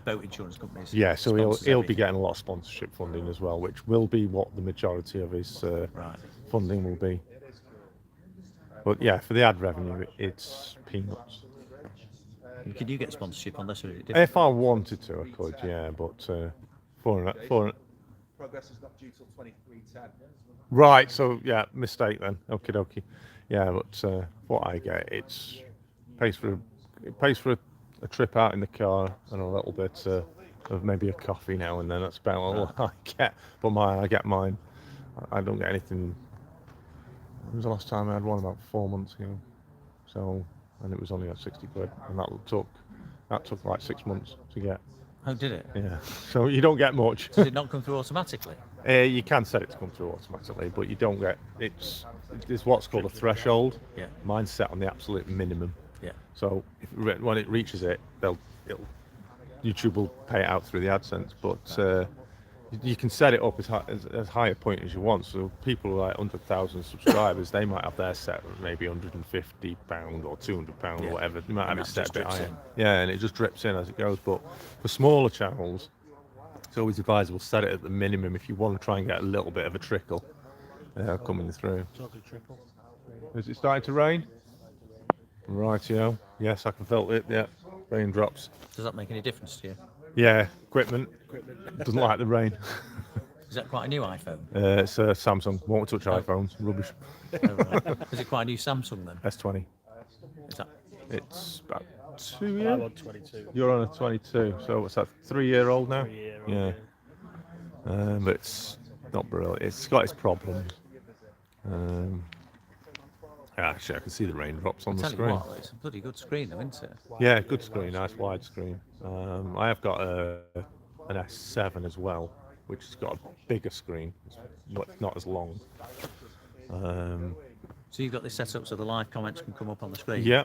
boat insurance companies. Yeah, so sponsors he'll be everything. getting a lot of sponsorship funding as well, which will be what the majority of his Right. funding will be. But yeah, for the ad revenue, it's peanuts. Can you get sponsorship on this? Or is it different? If I wanted to, I could, yeah, but for Progress is not due till 2310. right, so yeah, mistake then. Okie dokie. Yeah, but what I get, it pays for a trip out in the car and a little bit of maybe a coffee now and then. That's about all I get. But I get mine. I don't get anything. When was the last time I had one? About 4 months ago. So, and it was only at 60 quid, and that took like 6 months to get. Oh, did it? Yeah. So you don't get much. Does it not come through automatically? You can set it to come through automatically, but you don't get. It's what's called a threshold. Yeah. Mine's set on the absolute minimum. Yeah. So when it reaches it, YouTube will pay it out through the AdSense, but you can set it up as high a point as you want. So people who are like 100,000 subscribers, they might have their set at maybe £150 or £200 or whatever. They might have it set a bit higher. Yeah, and it just drips in as it goes. But for smaller channels, it's always advisable to set it at the minimum if you want to try and get a little bit of a trickle coming through. Talking triple. Is it starting to rain? Rightio. Yes, I can feel it. Yeah, raindrops. Does that make any difference to you? Yeah, equipment. Doesn't like the rain. Is that quite a new iPhone? It's a Samsung. Won't touch iPhones. Rubbish. Oh, right. Is it quite a new Samsung then? S20. Is that? It's about 2 I'm years. on 22. You're on a 22. So what's that? 3 year old now? 3 year old. Yeah. But not brilliant. It's got its problems. Actually, I can see the raindrops on the Tell you screen. what, it's a bloody good screen though, isn't it? Yeah, good screen, nice wide screen. I have got an S7 as well, which has got a bigger screen. It's not as long. So you've got this set up so the live comments can come up on the screen. Yeah.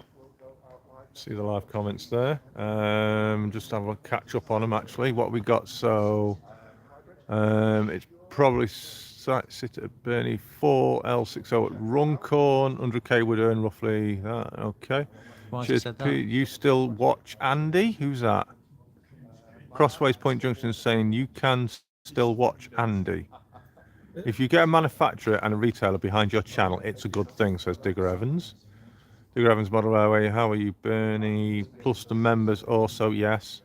See the live comments there. Just have a catch up on them actually. What we got? So it's probably sit at Burnley 4L60 at Runcorn. 100k would earn roughly that. Okay. Why has Cheers, it said that? Pete. You still watch Andy? Who's that? Crossways Point Junction is saying you can still watch Andy. If you get a manufacturer and a retailer behind your channel, it's a good thing, says Digger Evans. Digger Evans Model Railway, how are you, Bernie? Plus the members also, yes.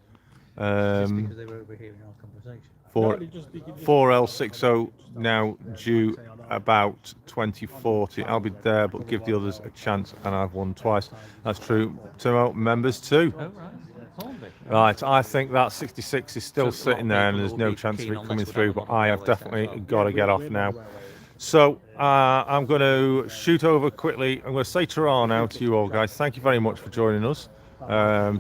Just because they were overhearing our conversation. 4L60 now due about 2040. I'll be there, but give the others a chance, and I've won twice. That's true. Timo, members too. Oh, right. Hornby. Right, I think that 66 is still So a lot of sitting there, and people there's will no be chance of keen it on coming this through, without but a I have model railway definitely as well. got to get off now. So I'm going to shoot over quickly. I'm going to say ta-ra now to you all, guys. Thank you very much for joining us.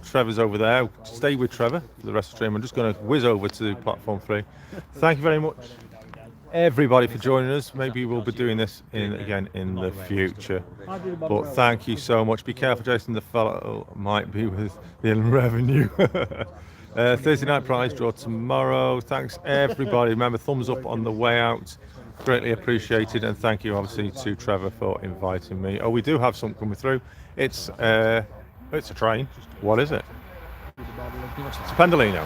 Trevor's over there. Stay with Trevor for the rest of the stream. I'm just going to whiz over to platform 3. Thank you very much, everybody, for joining us. Maybe we'll be doing this again in the future. But thank you so much. Be careful, Jason. The fellow might be with the revenue. Thursday night prize draw tomorrow. Thanks, everybody. Remember, thumbs up on the way out. Greatly appreciated, and thank you obviously to Trevor for inviting me. Oh, we do have something coming through. It's a train. What is it? It's a Pendolino.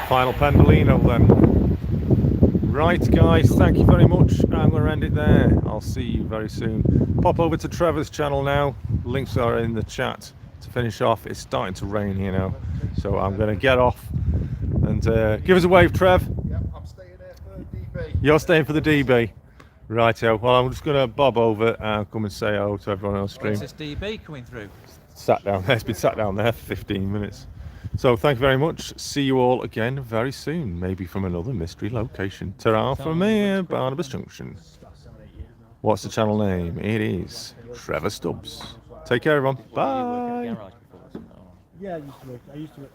Final Pendolino then. Right, guys, thank you very much. I'm going to end it there. I'll see you very soon. Pop over to Trevor's channel now. Links are in the chat. To finish off, it's starting to rain here now, so I'm going to get off and give us a wave, Trev. Yep, I'm staying there for DB. You're staying for the DB. Righto. Well, I'm just going to bob over and come and say hello to everyone else stream. Where's this DB coming through? Sat down there. It's been sat down there for 15 minutes. So thank you very much. See you all again very soon, maybe from another mystery location. Ta-ra from me at Barnabas Junction. What's the channel name? It is Trevor Stubbs. Take care, everyone. Bye. Yeah, I used to work.